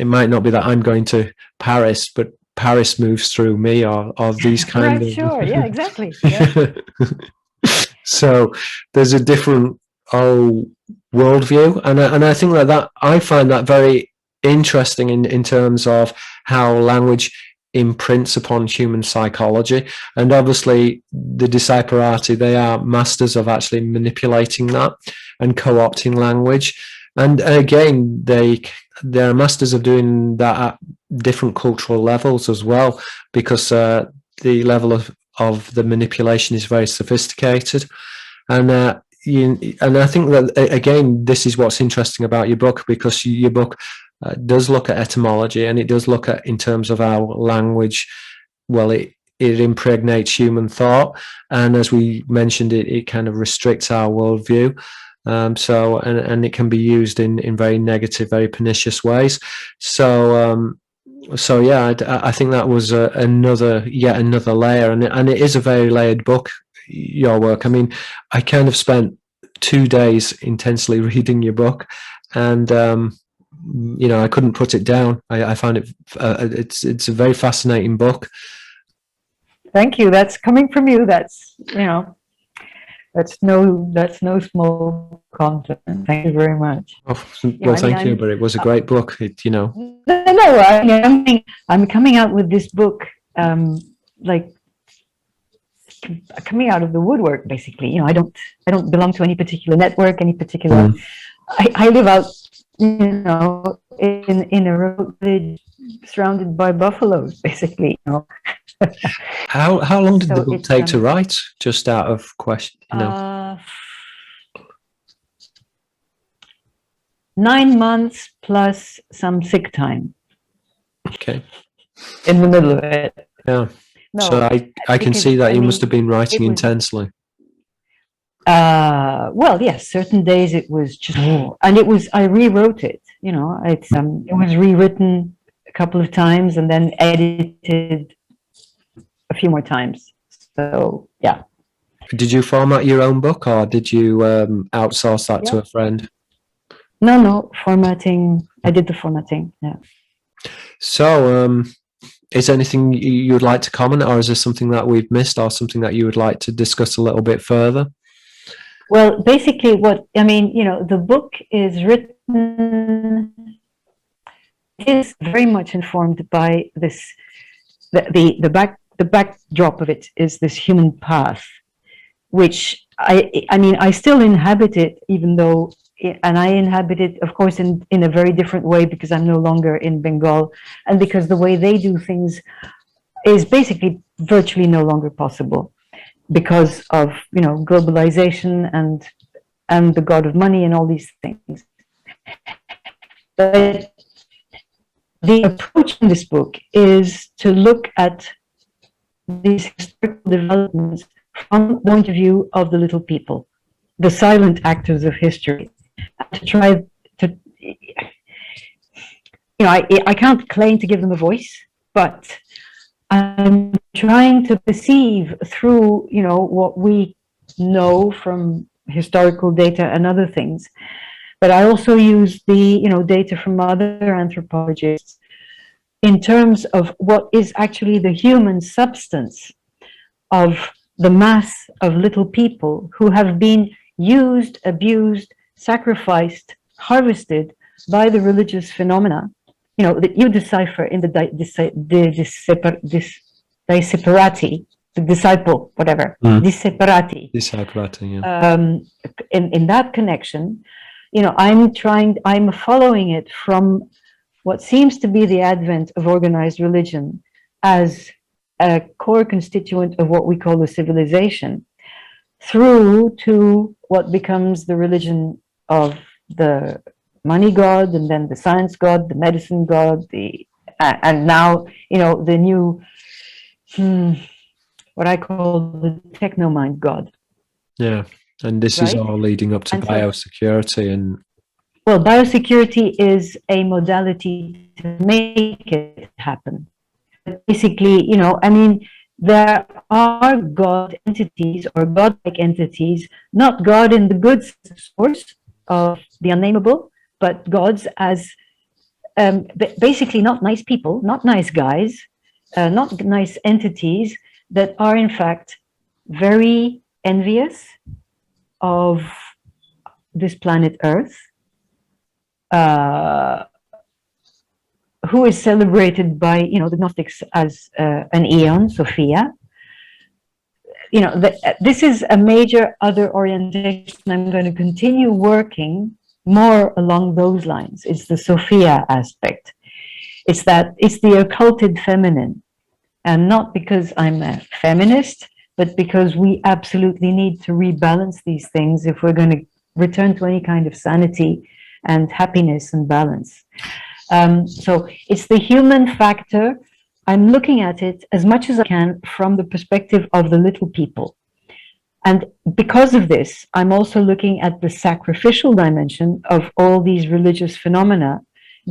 might not be that I'm going to Paris, but Paris moves through me, or these kind of. Sure. Yeah, exactly. Yeah. So there's a different worldview, and I think that I find that very interesting in terms of how language imprints upon human psychology. And obviously the Disciplorati, they are masters of actually manipulating that and co-opting language. And again, they're masters of doing that at different cultural levels as well, because the level of the manipulation is very sophisticated. And I think that, again, this is what's interesting about your book, because your book does look at etymology, and it does look at, in terms of how language, well, it impregnates human thought, and as we mentioned, it kind of restricts our worldview. So it can be used in very negative, very pernicious ways. So yeah, I think that was yet another layer, and it is a very layered book, your work. I mean, I kind of spent 2 days intensely reading your book, and you know, I couldn't put it down. I found it's a very fascinating book. Thank you. That's coming from you. That's, you know, that's no small compliment. Thank you very much. Oh, well, thank you. But it was a great book. You know. No, I'm coming out with this book, like coming out of the woodwork, basically. You know, I don't belong to any particular network, any particular. I live out, you know, in a remote village surrounded by buffaloes, basically. You know. How long did the book take to write? Just out of question, you know. 9 months plus some sick time Okay. in the middle of it. Yeah. No, So I can because, see that I you mean, must have been writing it was, intensely. well, yes, certain days it was just, and it was, I rewrote it, you know, it was rewritten a couple of times and then edited a few more times. So, yeah. Did you format your own book, or did you outsource that to Yeah. a friend? No, formatting. I did the formatting, yeah. So, is there anything you would like to comment, or is there something that we've missed, or something that you would like to discuss a little bit further? Well, basically you know, the book is written, it is very much informed by this, the backdrop of it is this human path, which I mean, I still inhabit it, even though, and I inhabit it, of course, in a very different way, because I'm no longer in Bengal, and because the way they do things is basically virtually no longer possible because of, you know, globalization and the god of money and all these things. But the approach in this book is to look at these historical developments from the point of view of the little people, the silent actors of history, to try to, you know, I can't claim to give them a voice, but I'm trying to perceive through, you know, what we know from historical data and other things. But I also use the, you know, data from other anthropologists in terms of what is actually the human substance of the mass of little people who have been used, abused, sacrificed, harvested by the religious phenomena, you know, that you decipher in the disseparati, the disciple, whatever, disseparati. Disseparati, yeah. In that connection, you know, I'm following it from what seems to be the advent of organized religion as a core constituent of what we call a civilization, through to what becomes the religion of the money god, and then the science god, the medicine god, and now, you know, the new, what I call the techno-mind god. Yeah, and this is Right? all leading up to And so, biosecurity and... well, biosecurity is a modality to make it happen. But basically, you know, I mean, there are God entities or God-like entities, not God in the good source of the unnameable, but gods as basically not nice people, not nice guys, not nice entities that are in fact very envious of this planet Earth, who is celebrated by, you know, the Gnostics as an eon, Sophia. You know, this is a major other orientation. I'm going to continue working more along those lines. It's the Sophia aspect. It's the occulted feminine. And not because I'm a feminist, but because we absolutely need to rebalance these things if we're going to return to any kind of sanity and happiness and balance. So it's the human factor. I'm looking at it as much as I can from the perspective of the little people. And because of this, I'm also looking at the sacrificial dimension of all these religious phenomena,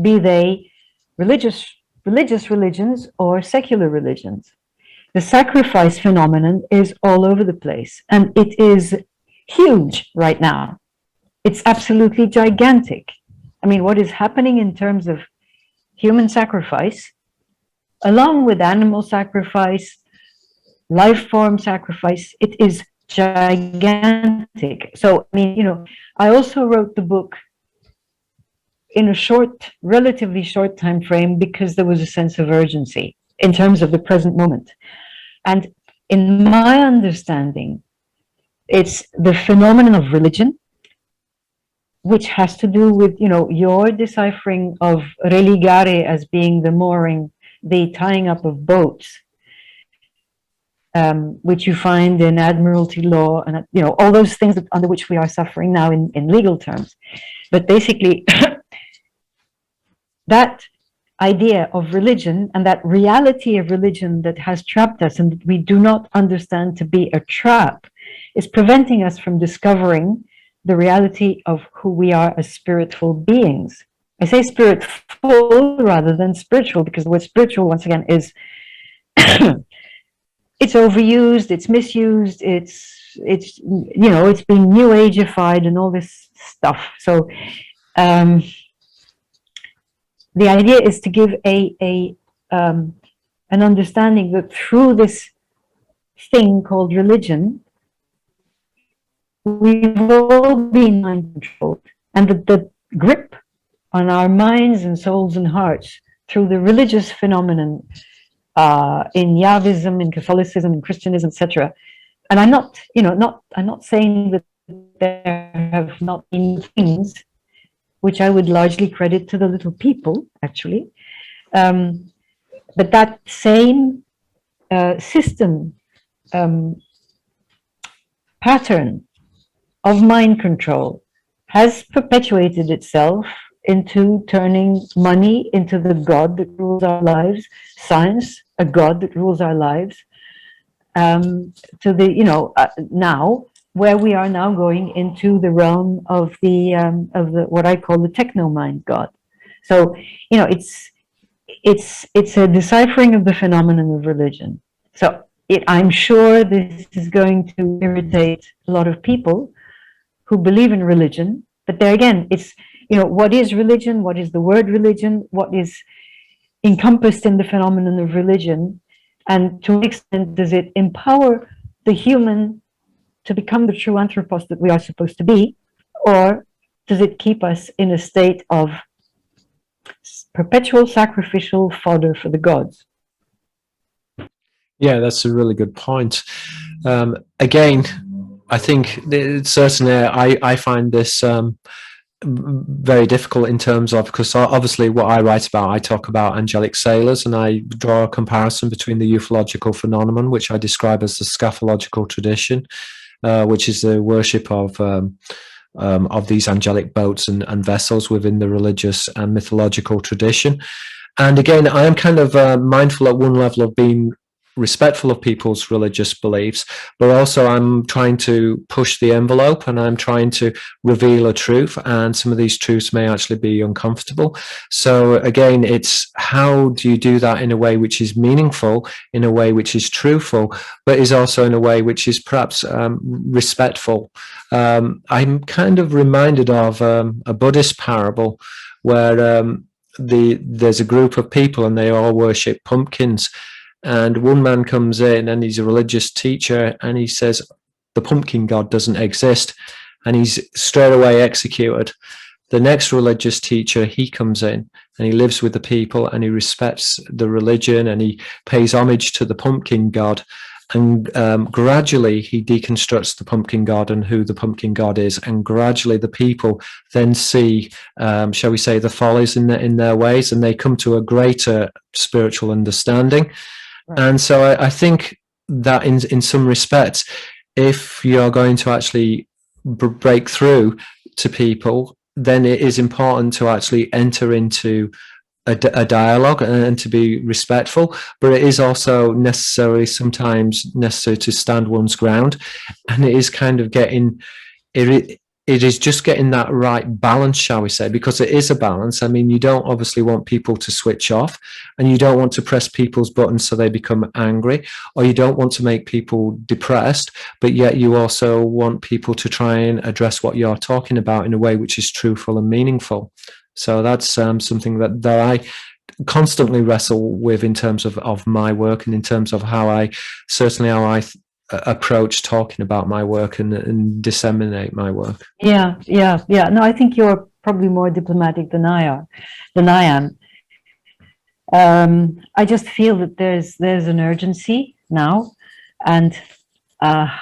be they religious religions or secular religions. The sacrifice phenomenon is all over the place, and it is huge right now. It's absolutely gigantic. I mean, what is happening in terms of human sacrifice, along with animal sacrifice, life form sacrifice, it is gigantic. So, I mean, you know, I also wrote the book in a short, relatively short time frame, because there was a sense of urgency in terms of the present moment. And in my understanding, it's the phenomenon of religion, which has to do with, you know, your deciphering of religare as being the mooring, the tying up of boats, which you find in admiralty law, and, you know, all those things under which we are suffering now in legal terms. But basically, that idea of religion and that reality of religion that has trapped us and that we do not understand to be a trap is preventing us from discovering the reality of who we are as spiritual beings. I say spiritual rather than spiritual because the word spiritual, once again, is it's overused, it's misused, it's it's being new ageified and all this stuff. So the idea is to give an understanding that through this thing called religion, we've all been mind controlled, and that the grip on our minds and souls and hearts through the religious phenomenon in Yahvism, in Catholicism, in Christianism, etc. And I'm not, I'm not saying that there have not been things which I would largely credit to the little people, actually. But that same system, pattern of mind control has perpetuated itself into turning money into the God that rules our lives, science, a God that rules our lives, to the, now, where we are now going into the realm of the what I call the techno mind God. So it's a deciphering of the phenomenon of religion. So I'm sure this is going to irritate a lot of people who believe in religion, but there again, it's what is religion? What is the word religion? What is encompassed in the phenomenon of religion? And to what extent does it empower the human to become the true anthropos that we are supposed to be, or does it keep us in a state of perpetual sacrificial fodder for the gods? Yeah, that's a really good point. Again, I think certainly I find this very difficult in terms of, because obviously what I write about, I talk about angelic sailors, and I draw a comparison between the ufological phenomenon, which I describe as the scaphological tradition, which is the worship of these angelic boats and vessels within the religious and mythological tradition. And again, I am kind of mindful at one level of being respectful of people's religious beliefs, but also I'm trying to push the envelope, and I'm trying to reveal a truth, and some of these truths may actually be uncomfortable. So again, it's how do you do that in a way which is meaningful, in a way which is truthful, but is also in a way which is perhaps respectful. I'm kind of reminded of a Buddhist parable where there's a group of people and they all worship pumpkins. And one man comes in and he's a religious teacher, and he says the pumpkin god doesn't exist, and he's straight away executed. The next religious teacher, he comes in and he lives with the people and he respects the religion and he pays homage to the pumpkin god, and gradually he deconstructs the pumpkin god and who the pumpkin god is, and gradually the people then see, shall we say, the follies in their ways, and they come to a greater spiritual understanding. And so I think that in some respects, if you're going to actually break through to people, then it is important to actually enter into a dialogue and to be respectful, but it is also sometimes necessary to stand one's ground. And it is kind of it is just getting that right balance, shall we say, because it is a balance. I mean, you don't obviously want people to switch off, and you don't want to press people's buttons so they become angry, or you don't want to make people depressed, but yet you also want people to try and address what you're talking about in a way which is truthful and meaningful. So that's something that I constantly wrestle with in terms of my work, and in terms of how I approach talking about my work and disseminate my work. Yeah. No, I think you're probably more diplomatic than I am. I just feel that there's an urgency now, and we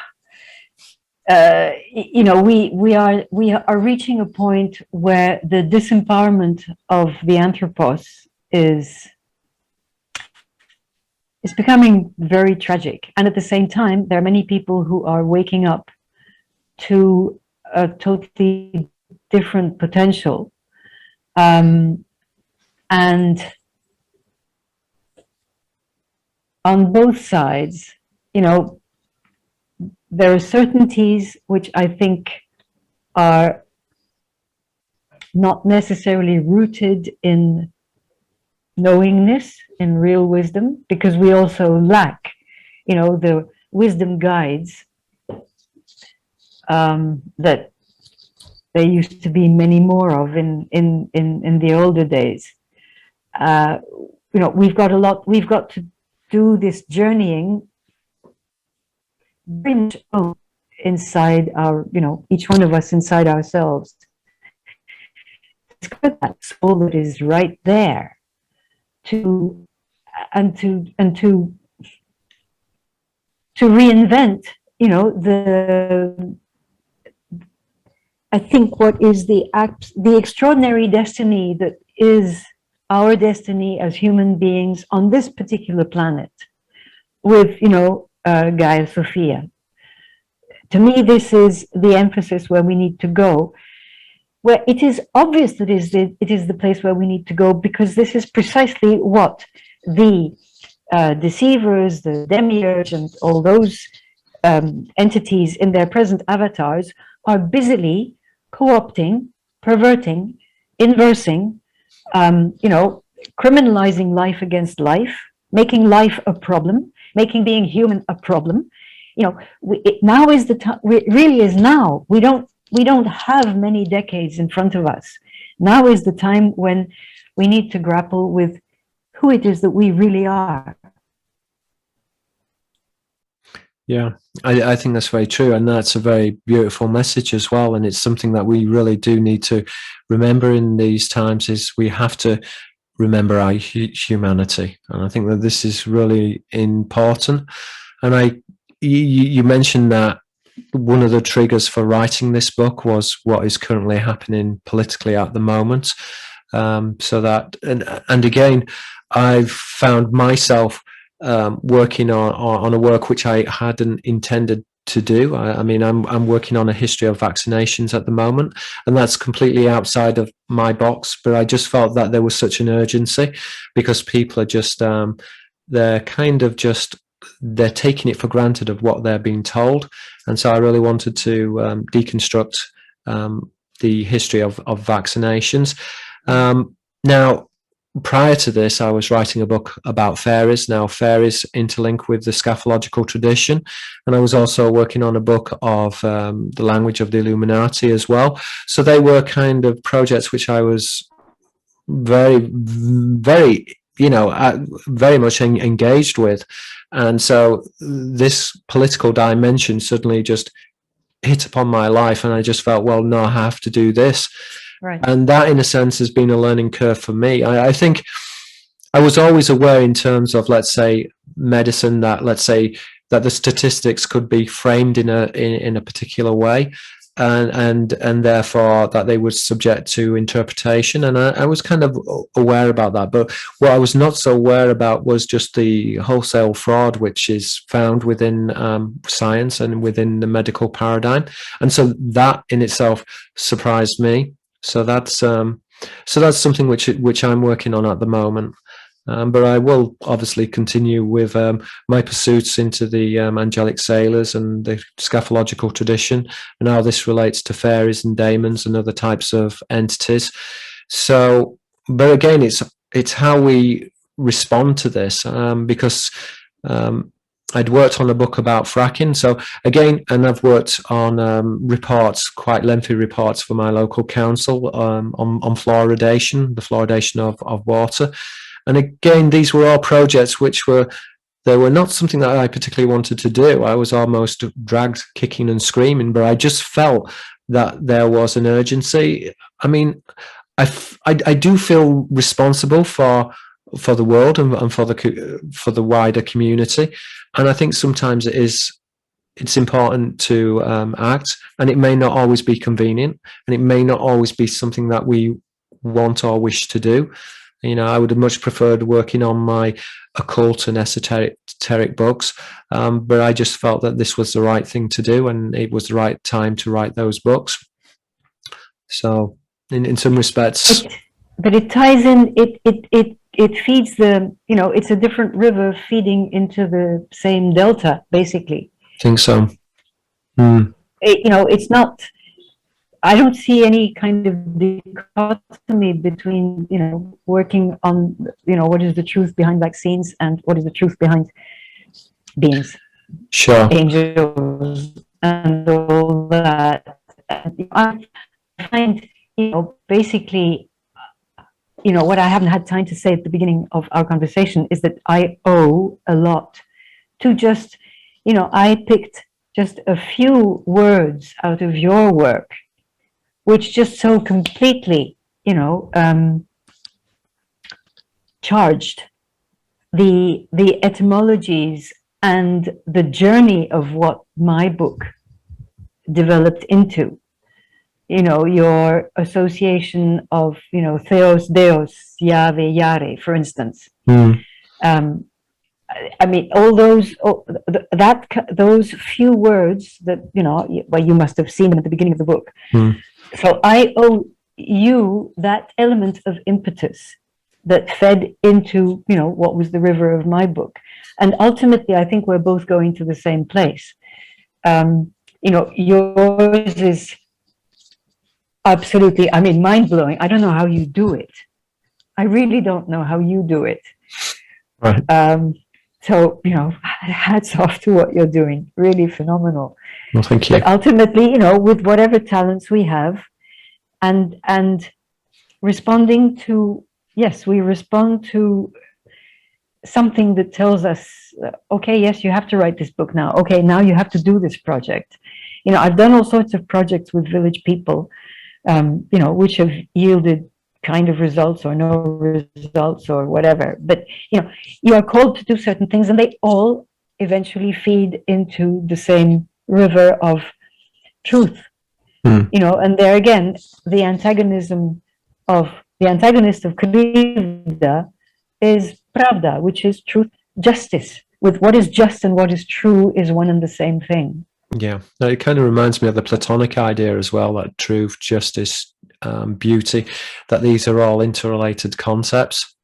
are reaching a point where the disempowerment of the anthropos is becoming very tragic. And at the same time, there are many people who are waking up to a totally different potential. And on both sides, you know, there are certainties which I think are not necessarily rooted in knowingness, in real wisdom, because we also lack, you know, the wisdom guides that there used to be many more of in the older days. You know, we've got to do this journeying very much inside our, you know, each one of us inside ourselves. It's got that soul that is right there to reinvent, you know, I think what is the extraordinary destiny that is our destiny as human beings on this particular planet with, you know, Gaia Sophia. To me, this is the emphasis where we need to go, where it is obvious that it is the place where we need to go, because this is precisely what the deceivers, the demiurge, and all those entities in their present avatars are busily co-opting, perverting, inversing, you know, criminalizing life against life, making life a problem, making being human a problem. You know, now is the time. It really is now. We don't have many decades in front of us. Now is the time when we need to grapple with who it is that we really are. Yeah, I think that's very true, and that's a very beautiful message as well. And it's something that we really do need to remember in these times, is we have to remember our humanity. And I think that this is really important. And you mentioned that one of the triggers for writing this book was what is currently happening politically at the moment. So that, and again, I've found myself working on a work which I hadn't intended to do. I mean, I'm working on a history of vaccinations at the moment, and that's completely outside of my box. But I just felt that there was such an urgency, because people are just they're kind of just they're taking it for granted of what they're being told, and so I really wanted to deconstruct the history of vaccinations. Now, prior to this, I was writing a book about fairies. Now, fairies interlink with the scaphological tradition, and I was also working on a book of the language of the Illuminati as well. So they were kind of projects which I was very, very, you know, very much engaged with. And so this political dimension suddenly just hit upon my life, and I just felt, well, no, I have to do this. Right. And that, in a sense, has been a learning curve for me. I think I was always aware in terms of, let's say, medicine, that let's say that the statistics could be framed in a particular way, and therefore that they would subject to interpretation. And I was kind of aware about that. But what I was not so aware about was just the wholesale fraud which is found within science and within the medical paradigm. And so that in itself surprised me. So that's something which I'm working on at the moment. But I will obviously continue with my pursuits into the angelic sailors and the scaphological tradition, and how this relates to fairies and daemons and other types of entities. So, but again, it's how we respond to this, because I'd worked on a book about fracking. So again, and I've worked on reports, quite lengthy reports for my local council on fluoridation, the fluoridation of water. And again, these were all projects which they were not something that I particularly wanted to do. I was almost dragged kicking and screaming, but I just felt that there was an urgency. I mean, I do feel responsible for the world and for the wider community. And I think sometimes it's important to act, and it may not always be convenient, and it may not always be something that we want or wish to do. You know, I would have much preferred working on my occult and esoteric books, but I just felt that this was the right thing to do, and it was the right time to write those books. So in some respects, but it ties in, it feeds the, it's a different river feeding into the same delta, basically. Think so. Mm. It's not, I don't see any kind of dichotomy between, working on, what is the truth behind vaccines and what is the truth behind beings, Sure. angels, and all that. And I find, basically, what I haven't had time to say at the beginning of our conversation is that I owe a lot to just, I picked just a few words out of your work, which just so completely, charged the etymologies and the journey of what my book developed into. Your association of, Theos, Deus, Yahweh, Yare, for instance. Mm. I mean, all those, those few words that, well, you must have seen them at the beginning of the book. Mm. So I owe you that element of impetus that fed into, what was the river of my book. And ultimately, I think we're both going to the same place. Yours is absolutely, mind-blowing. I don't know how you do it. I really don't know how you do it. Right. So, hats off to what you're doing. Really phenomenal. Well, thank you. But ultimately, with whatever talents we have, and responding to, yes, we respond to something that tells us, okay, yes, you have to write this book now. Okay, now you have to do this project. I've done all sorts of projects with village people, which have yielded kind of results or no results or whatever. But, you are called to do certain things, and they all eventually feed into the same river of truth. Mm. And there again, the antagonist of Krivda is pravda, which is truth, justice. With what is just and what is true is one and the same thing. Yeah, no, it kind of reminds me of the Platonic idea as well, that truth, justice, beauty, that these are all interrelated concepts.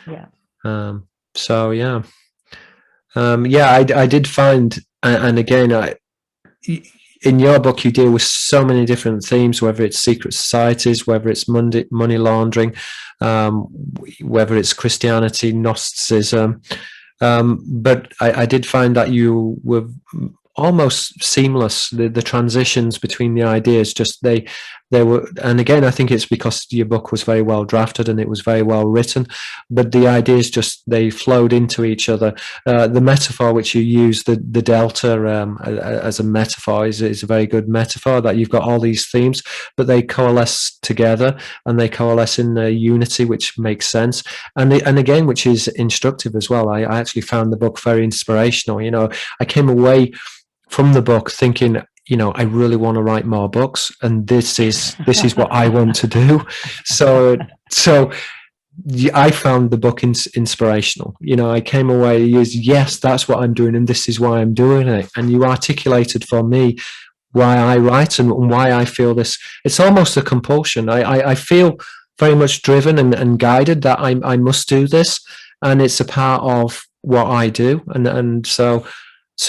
Yeah. So yeah, I did find, and again, in your book, you deal with so many different themes, whether it's secret societies, whether it's money laundering, whether it's Christianity, Gnosticism. But I did find that you were almost seamless. The transitions between the ideas, just they were, and again, I think it's because your book was very well drafted and it was very well written, but the ideas just, they flowed into each other. The metaphor which you use, the delta as a metaphor, is a very good metaphor, that you've got all these themes, but they coalesce together and they coalesce in a unity, which makes sense. And again, which is instructive as well. I actually found the book very inspirational. I came away from the book thinking, I really want to write more books, and this is what I want to do. So I found the book inspirational. I came away, yes, that's what I'm doing, and this is why I'm doing it. And you articulated for me why I write and why I feel this. It's almost a compulsion. I feel very much driven and guided that I must do this, and it's a part of what I do. And so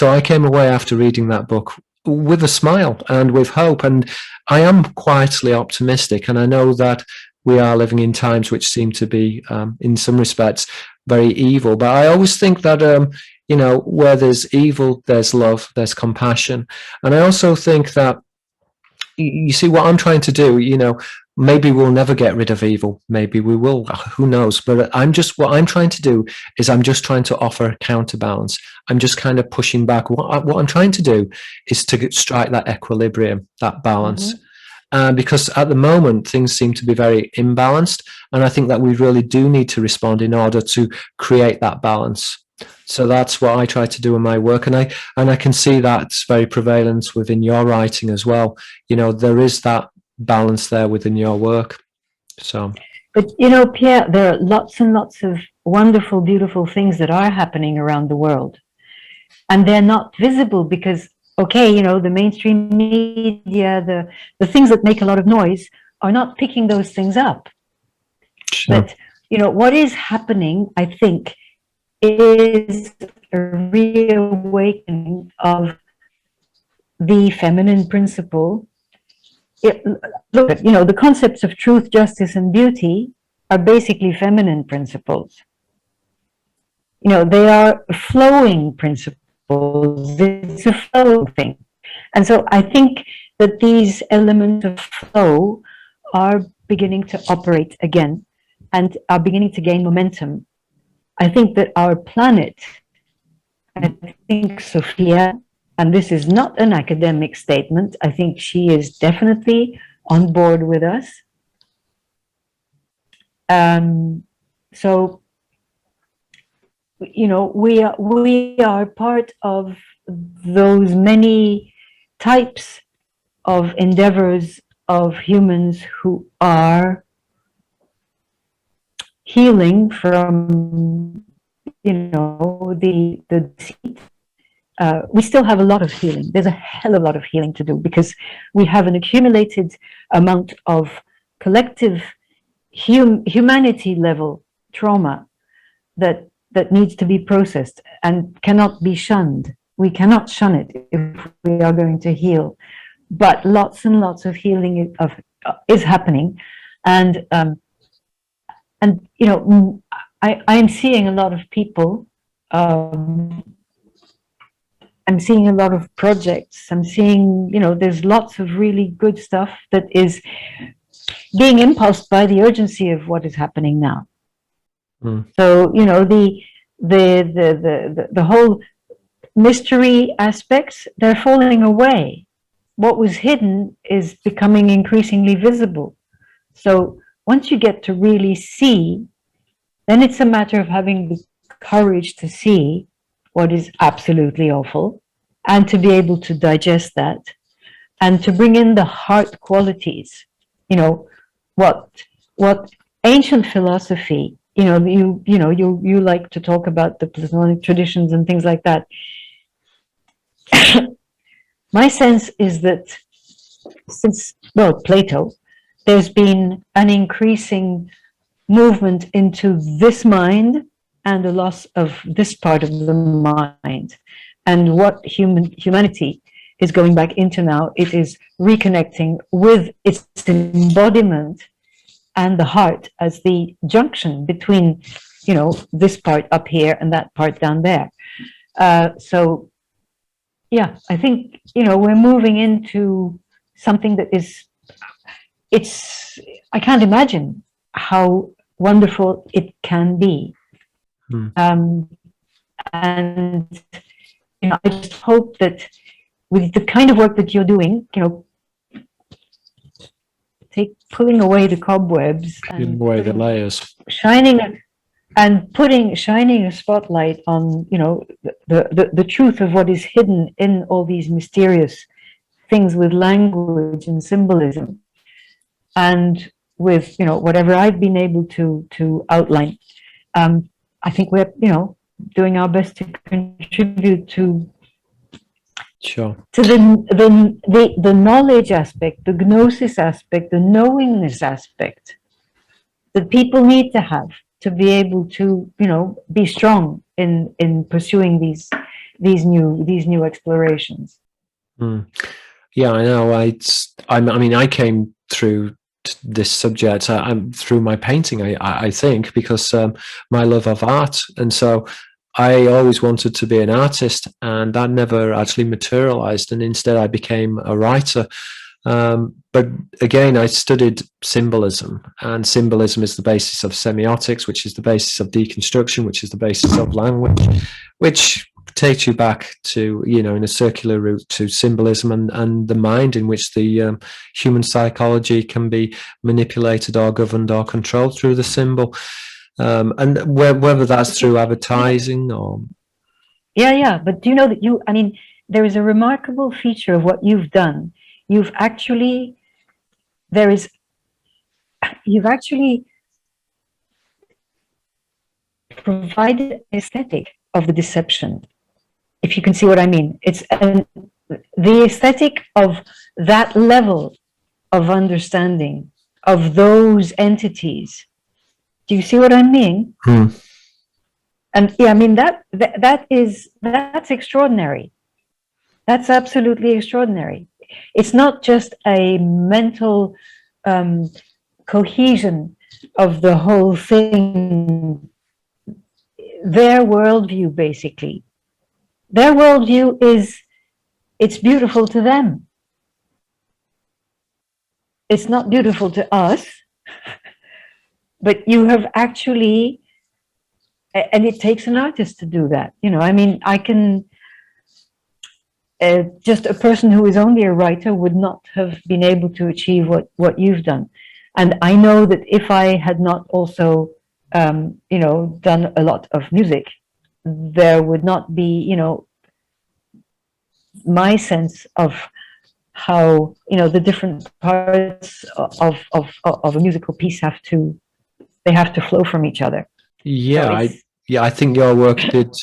I came away after reading that book with a smile and with hope. And I am quietly optimistic. And I know that we are living in times which seem to be, in some respects, very evil. But I always think that, where there's evil, there's love, there's compassion. And I also think that, you see, what I'm trying to do, maybe we'll never get rid of evil. Maybe we will. Who knows? But what I'm trying to do is I'm just trying to offer a counterbalance. I'm just kind of pushing back. What I'm trying to do is to strike that equilibrium, that balance. Because at the moment, things seem to be very imbalanced. And I think that we really do need to respond in order to create that balance. So that's what I try to do in my work. And I can see that's very prevalent within your writing as well. There is that balance there within your work. So, but Pierre, there are lots and lots of wonderful, beautiful things that are happening around the world, and they're not visible because, okay, the mainstream media, the things that make a lot of noise are not picking those things up. Sure. But, what is happening, I think, is a reawakening of the feminine principle. Look, the concepts of truth, justice, and beauty are basically feminine principles. They are flowing principles. It's a flowing thing. And so I think that these elements of flow are beginning to operate again and are beginning to gain momentum. I think that our planet, I think Sophia, and this is not an academic statement, I think she is definitely on board with us. So, we are part of those many types of endeavors of humans who are healing from, the deceit. We still have a lot of healing. There's a hell of a lot of healing to do because we have an accumulated amount of collective humanity level trauma that needs to be processed and cannot be shunned. We cannot shun it if we are going to heal. But lots and lots of healing is happening, and I'm seeing a lot of people. I'm seeing a lot of projects. I'm seeing, there's lots of really good stuff that is being impulsed by the urgency of what is happening now. So, the whole mystery aspects, they're falling away. What was hidden is becoming increasingly visible. So once you get to really see, then it's a matter of having the courage to see what is absolutely awful and to be able to digest that and to bring in the heart qualities. What ancient philosophy, you like to talk about the Platonic traditions and things like that. My sense is that since, Plato, there's been an increasing movement into this mind and a loss of this part of the mind. And what humanity is going back into now, it is reconnecting with its embodiment and the heart as the junction between, this part up here and that part down there. So, yeah, I think, we're moving into something that I can't imagine how wonderful it can be. And, I just hope that with the kind of work that you're doing, pulling away the cobwebs and away the layers, shining a spotlight on, the truth of what is hidden in all these mysterious things with language and symbolism, and with, whatever I've been able to outline. I think we're, doing our best to contribute to the knowledge aspect, the gnosis aspect, the knowingness aspect that people need to have to be able to, be strong in pursuing these new explorations. Yeah, I know. I came through this subject through my painting, I think, because my love of art, and so I always wanted to be an artist, and that never actually materialized, and instead I became a writer. But again, I studied symbolism, and symbolism is the basis of semiotics, which is the basis of deconstruction, which is the basis of language, which takes you back to, in a circular route to symbolism and the mind, in which the human psychology can be manipulated or governed or controlled through the symbol. And whether that's through advertising or... Yeah. But do you know that there is a remarkable feature of what you've done. You've actually provided an aesthetic of the deception, if you can see what I mean. It's the aesthetic of that level of understanding of those entities Do you see what I mean? Hmm. And yeah, I mean that's extraordinary. That's absolutely extraordinary. It's not just a mental cohesion of the whole thing. Their worldview, basically, their worldview is, it's beautiful to them. It's not beautiful to us, but you have actually, and it takes an artist to do that. You know, I mean, I can, just a person who is only a writer would not have been able to achieve what you've done. And I know that if I had not also, you know, done a lot of music, there would not be, you know, my sense of how, you know, the different parts of a musical piece have to, they have to flow from each other. Yeah, So I think your work did.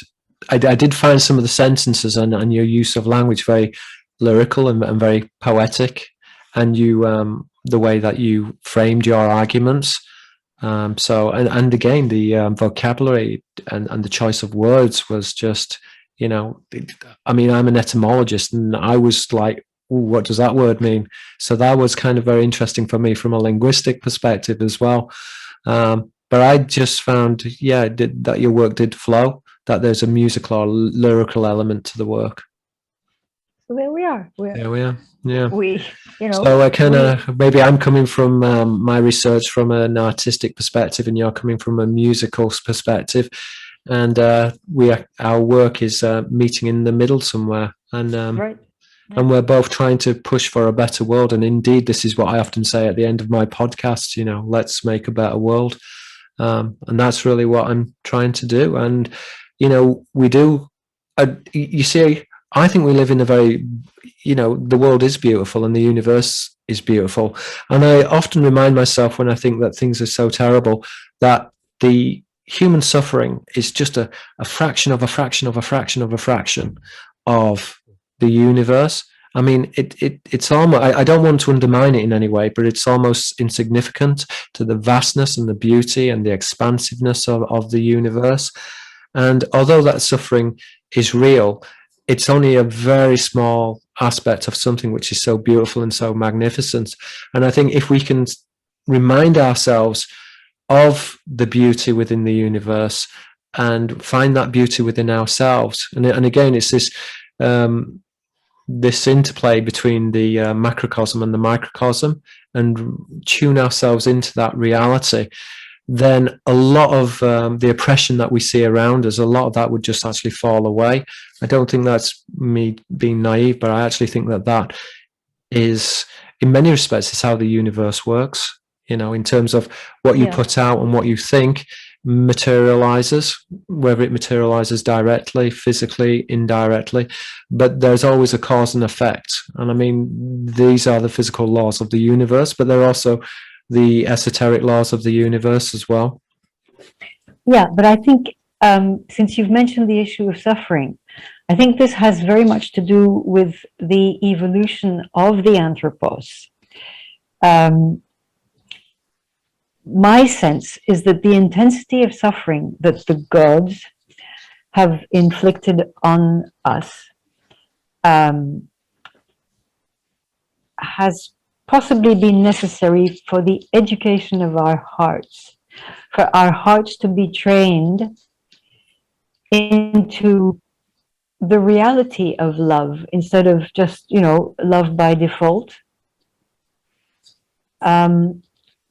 I did find some of the sentences and your use of language very lyrical and very poetic, and you the way that you framed your arguments. So and again the vocabulary and the choice of words was just, you know, I mean, I'm an etymologist and I was like, ooh, what does that word mean? So that was kind of very interesting for me from a linguistic perspective as well. But I just found, yeah, that your work did flow, that there's a musical or lyrical element to the work. so there we are. There we are. Yeah. We, you know, So I kind of, maybe I'm coming from my research from an artistic perspective, and you're coming from a musical perspective, and our work is meeting in the middle somewhere, right. and we're both trying to push for a better world. And indeed, this is what I often say at the end of my podcast. You know, let's make a better world, and that's really what I'm trying to do. And you know, we do. You see, I think we live in a very, you know, the world is beautiful and the universe is beautiful. And I often remind myself when I think that things are so terrible that the human suffering is just a fraction of a fraction of a fraction of a fraction of the universe. I mean, it's almost, I don't want to undermine it in any way, but it's almost insignificant to the vastness and the beauty and the expansiveness of the universe. And although that suffering is real, it's only a very small aspect of something which is so beautiful and so magnificent. And I think if we can remind ourselves of the beauty within the universe and find that beauty within ourselves, and again, it's this interplay between the macrocosm and the microcosm, and tune ourselves into that reality, then a lot of the oppression that we see around us, a lot of that would just actually fall away. I don't think that's me being naive, but I actually think that that is, in many respects, is how the universe works, you know, in terms of what you put out and what you think materializes, whether it materializes directly, physically, indirectly, but there's always a cause and effect. And I mean, these are the physical laws of the universe, but they're also the esoteric laws of the universe as well. Yeah, but I think since you've mentioned the issue of suffering, I think this has very much to do with the evolution of the anthropos. My sense is that the intensity of suffering that the gods have inflicted on us has possibly been necessary for the education of our hearts, for our hearts to be trained into the reality of love instead of just, you know, love by default.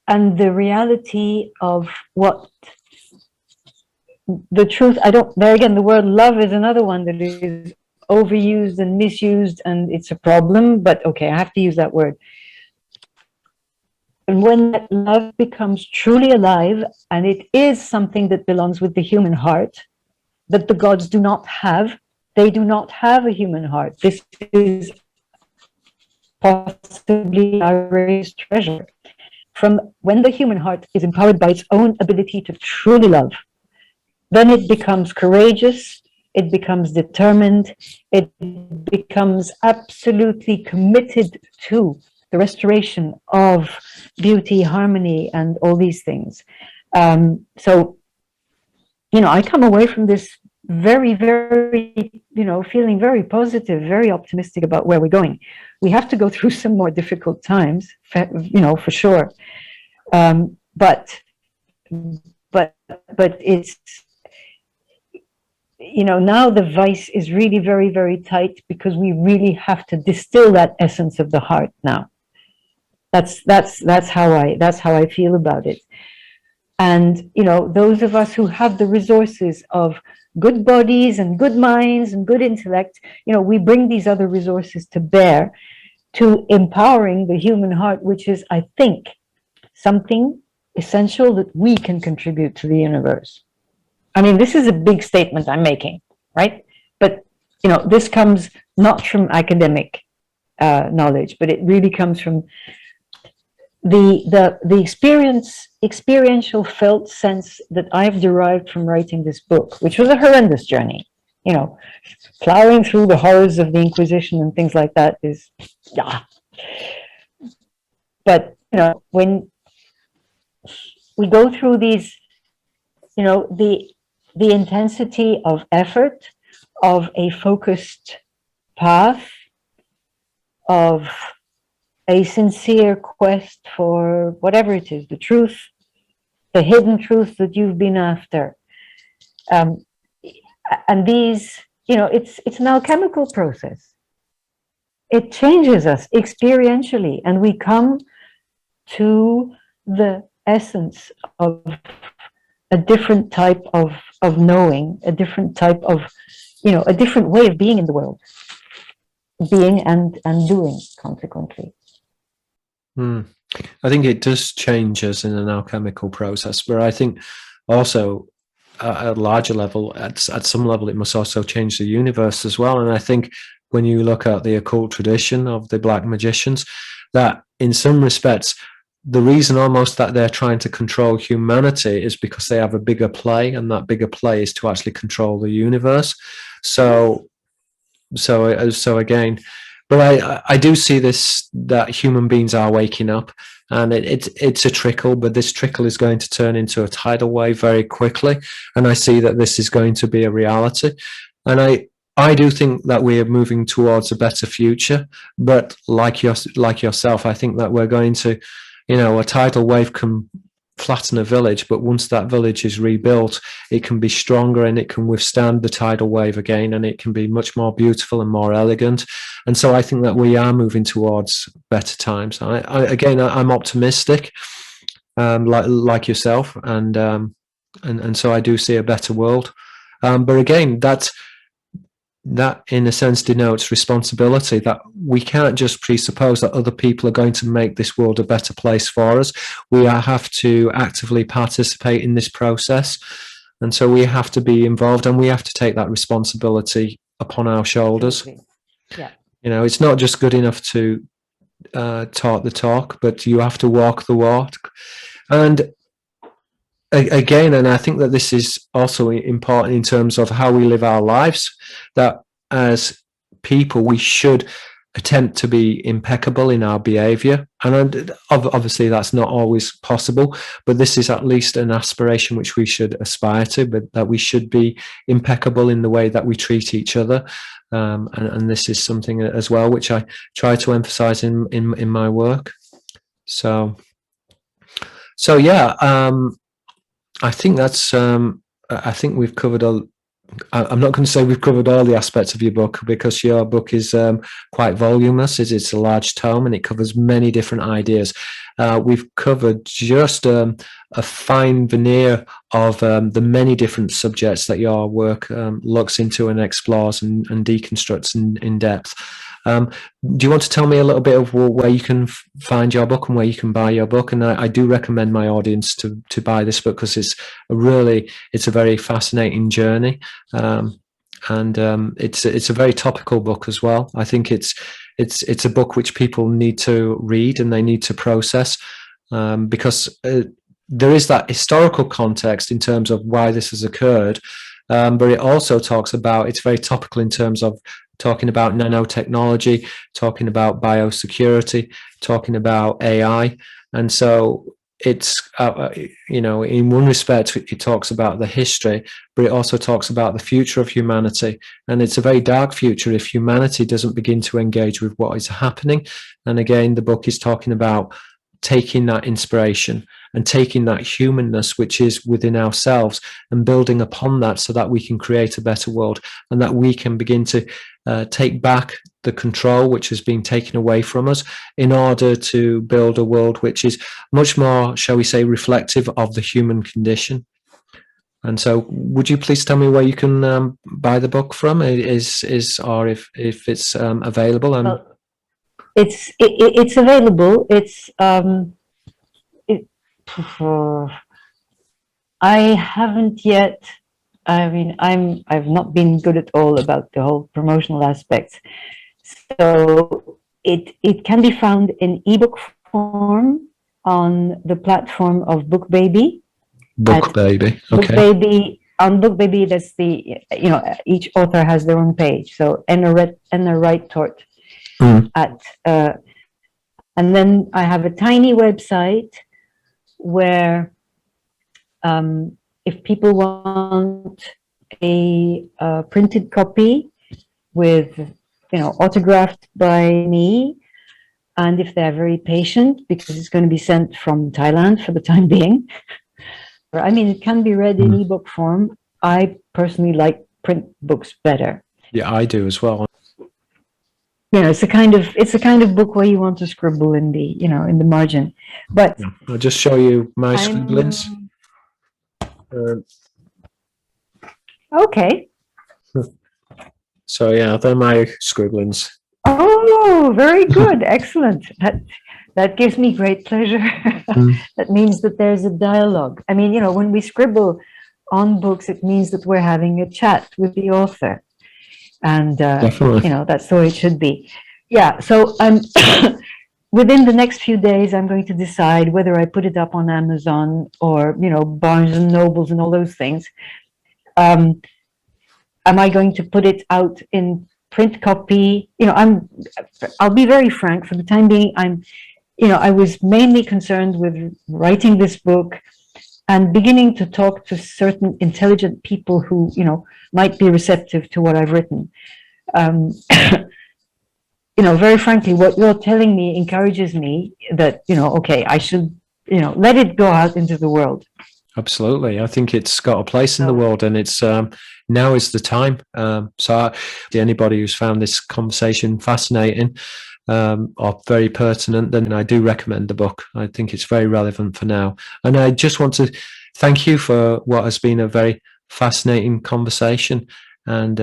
And the reality of what the truth, there again, the word love is another one that is overused and misused, and it's a problem, but okay, I have to use that word. And when that love becomes truly alive, and it is something that belongs with the human heart, that the gods do not have, they do not have a human heart. This is possibly our greatest treasure. From when the human heart is empowered by its own ability to truly love, then it becomes courageous, it becomes determined, it becomes absolutely committed to the restoration of beauty, harmony, and all these things. So, I come away from this very, very, feeling very positive, very optimistic about where we're going. We have to go through some more difficult times, for sure. But it's, now the vice is really very, very tight, because we really have to distill that essence of the heart now. That's how I feel about it. And, those of us who have the resources of good bodies and good minds and good intellect, we bring these other resources to bear to empowering the human heart, which is, I think, something essential that we can contribute to the universe. I mean, this is a big statement I'm making, right? But, this comes not from academic knowledge, but it really comes from the experiential felt sense that I've derived from writing this book, which was a horrendous journey. Plowing through the horrors of the Inquisition and things like that is, yeah. But, when we go through these, the intensity of effort, of a focused path, of a sincere quest for whatever it is, the truth, the hidden truth that you've been after. And these, it's an alchemical process. It changes us experientially, and we come to the essence of a different type of knowing, a different type of, a different way of being in the world, being and doing, consequently. I think it does change us in an alchemical process, but I think also at a larger level, at some level, it must also change the universe as well. And I think when you look at the occult tradition of the black magicians, that in some respects, the reason almost that they're trying to control humanity is because they have a bigger play, and that bigger play is to actually control the universe. So again, but I do see this, that human beings are waking up, and it's a trickle, but this trickle is going to turn into a tidal wave very quickly, and I see that this is going to be a reality. And I do think that we are moving towards a better future, but like yourself, I think that we're going to, a tidal wave can flatten a village, but once that village is rebuilt, it can be stronger and it can withstand the tidal wave again, and it can be much more beautiful and more elegant. And so I think that we are moving towards better times. I'm optimistic, like yourself, and so I do see a better world. But again, that in a sense denotes responsibility, that we can't just presuppose that other people are going to make this world a better place for us. We have to actively participate in this process, and so we have to be involved, and we have to take that responsibility upon our shoulders. Yeah. It's not just good enough to talk the talk, but you have to walk the walk. And again, and I think that this is also important in terms of how we live our lives, that as people, we should attempt to be impeccable in our behavior. And obviously that's not always possible, but this is at least an aspiration which we should aspire to, but that we should be impeccable in the way that we treat each other. And this is something as well which I try to emphasize in my work. So yeah, I think that's I think we've covered I'm not going to say we've covered all the aspects of your book, because your book is quite voluminous. It's a large tome, and it covers many different ideas. We've covered just a fine veneer of the many different subjects that your work looks into and explores and deconstructs in depth. Do you want to tell me a little bit of where you can find your book and where you can buy your book? And I do recommend my audience to buy this book, because it's a very fascinating journey, and it's a very topical book as well. I think it's a book which people need to read and they need to process, because there is that historical context in terms of why this has occurred, but it also talks about, it's very topical in terms of talking about nanotechnology, talking about biosecurity, talking about AI. And so it's in one respect it talks about the history, but it also talks about the future of humanity, and it's a very dark future if humanity doesn't begin to engage with what is happening. And again, the book is talking about taking that inspiration and taking that humanness which is within ourselves and building upon that so that we can create a better world, and that we can begin to take back the control which has been taken away from us in order to build a world which is much more, shall we say, reflective of the human condition. And so would you please tell me where you can buy the book from, or if it's available? Well, it's available. I haven't yet. I mean, I've not been good at all about the whole promotional aspects. So it can be found in ebook form on the platform of BookBaby. BookBaby, okay. BookBaby, on BookBaby, that's the, each author has their own page. So Enna Reittort and then I have a tiny website where if people want a printed copy with, autographed by me, and if they're very patient, because it's going to be sent from Thailand for the time being. I mean, it can be read in ebook form. I personally like print books better. Yeah, I do as well. It's a kind of book where you want to scribble in the, in the margin. But I'll just show you my scribblings. Okay. So yeah, they're my scribblings. Oh, very good. Excellent. That gives me great pleasure. That means that there's a dialogue. I mean, when we scribble on books, it means that we're having a chat with the author. And, that's the way it should be. Yeah. So within the next few days, I'm going to decide whether I put it up on Amazon or, Barnes and Nobles and all those things. Am I going to put it out in print copy? I'll be very frank. For the time being, I was mainly concerned with writing this book and beginning to talk to certain intelligent people who, might be receptive to what I've written. Very frankly, what you're telling me encourages me that, okay, I should, let it go out into the world. Absolutely. I think it's got a place in the world, and it's now is the time. So anybody who's found this conversation fascinating or very pertinent, then I do recommend the book. I think it's very relevant for now. And I just want to thank you for what has been a very fascinating conversation. And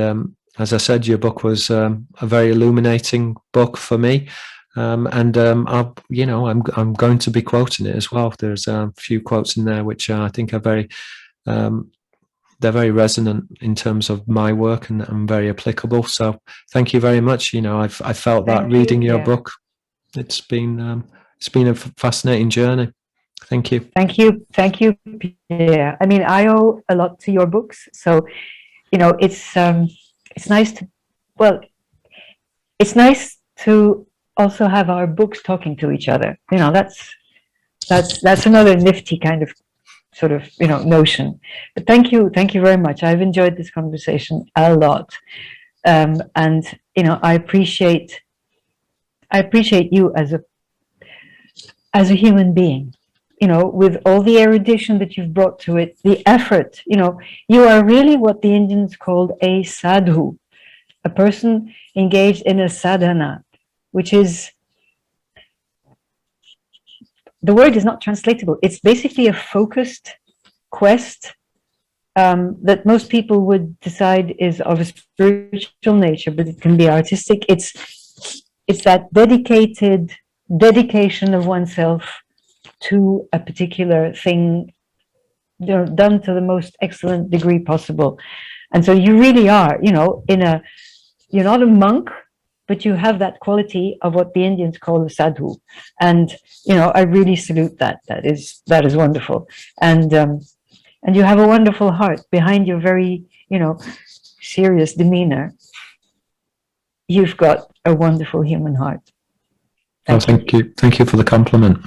as I said, your book was a very illuminating book for me. I'm going to be quoting it as well. There's a few quotes in there which I think are very, they're very resonant in terms of my work and very applicable. So thank you very much. I felt that reading your book. It's been a fascinating journey. Thank you. Thank you, Pierre. I mean, I owe a lot to your books. So, it's nice to also have our books talking to each other. That's another nifty kind of sort of notion. But thank you very much. I've enjoyed this conversation a lot, and I appreciate you as a human being. With all the erudition that you've brought to it, the effort. You are really what the Indians called a sadhu, a person engaged in a sadhana, which is, the word is not translatable. It's basically a focused quest that most people would decide is of a spiritual nature, but it can be artistic. It's that dedication of oneself to a particular thing, done to the most excellent degree possible. And so you really are, you're not a monk, but you have that quality of what the Indians call a sadhu. And, I really salute that. That is wonderful. And you have a wonderful heart behind your very, serious demeanor. You've got a wonderful human heart. Thank you. Thank you for the compliment.